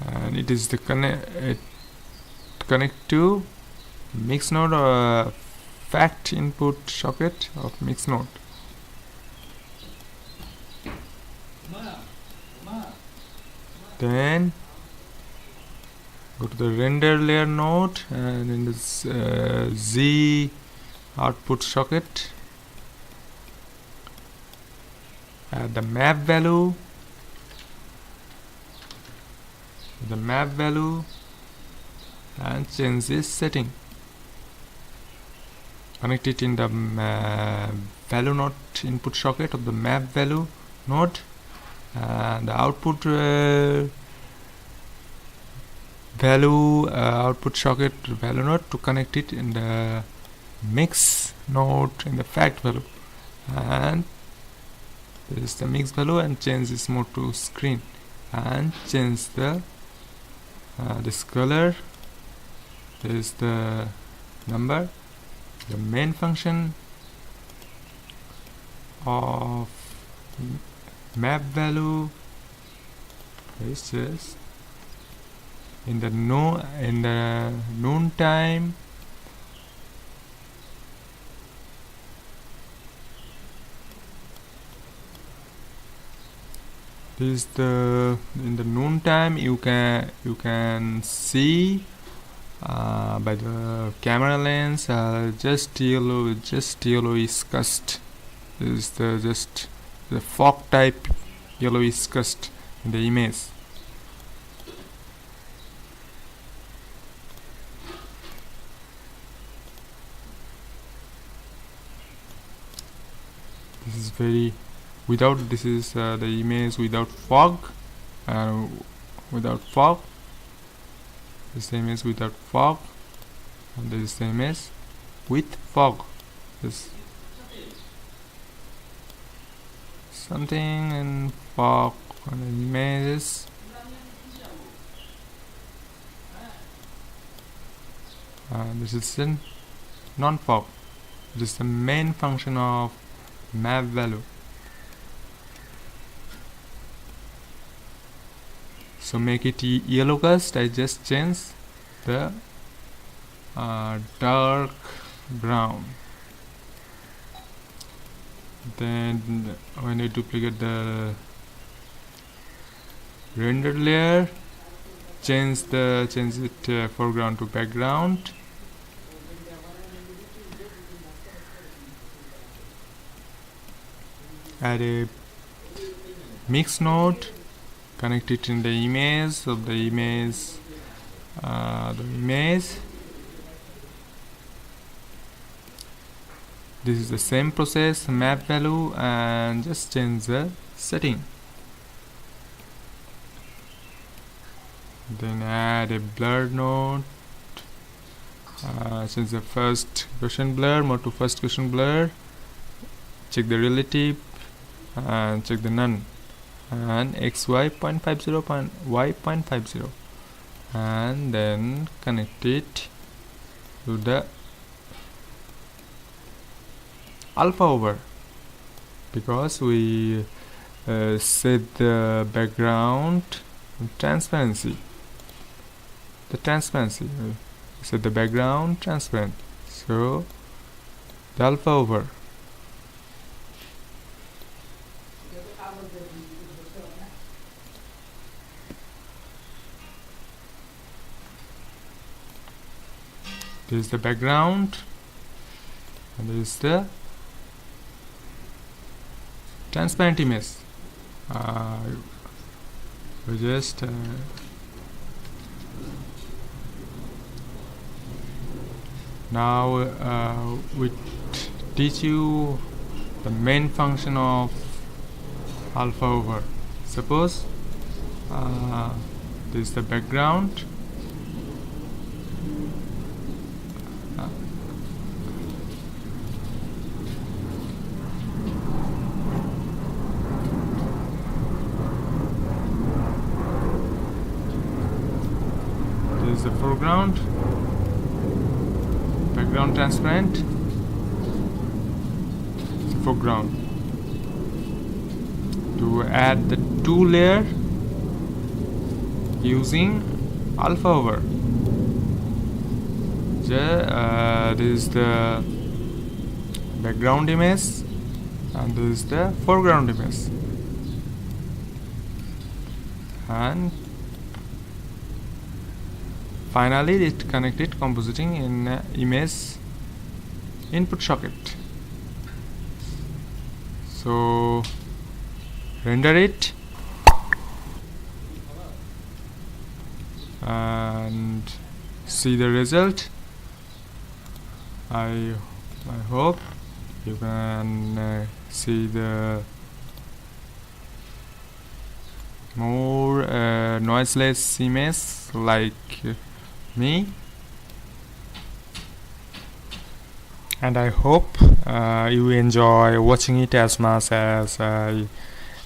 And it is the connect to mix node or fact input socket of mix node. Then go to the render layer node and in this Z output socket add the map value and change this setting. Connect it in the value node input socket of the map value node and the output output socket value node to connect it in the mix node in the fact value, and this is the mix value, and change this mode to screen and change the this color. This is the number. The main function of map value is just in the noon time in the noon time you can see by the camera lens just yellow is cast. This is just the fog type yellowish cast in the image. This is very this is the image without fog. This is the image without fog, and this is the image with fog. This something in fog on the images. This is in non-fog. This is the main function of map value. So make it yellow cast. I just change the dark brown. Then when you duplicate the render layer, change it foreground to background. Add a mix node. Connect it in the image of the image. This is the same process, map value, and just change the setting. Then add a blur node. Change the first Gaussian blur mode to first Gaussian blur. Check the relative and check the none. And XY 0.50, Y 0.50, and then connect it to the alpha over, because we set the background transparency. Set the background transparent, so the alpha over. This is the background, and this is the transparent image. We just now with teach you the main function of alpha over. Suppose this is the background. This is the foreground, background transparent, the foreground. To add the two layer using alpha over. This is the background image and this is the foreground image, and finally it connected compositing in image input socket. So render it and see the result. I hope you can see the more noiseless image like me, and I hope you enjoy watching it as much as I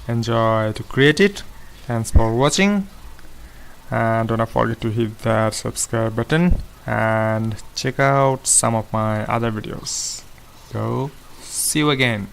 enjoy to create it. Thanks for watching, and don't forget to hit that subscribe button and check out some of my other videos. So see you again.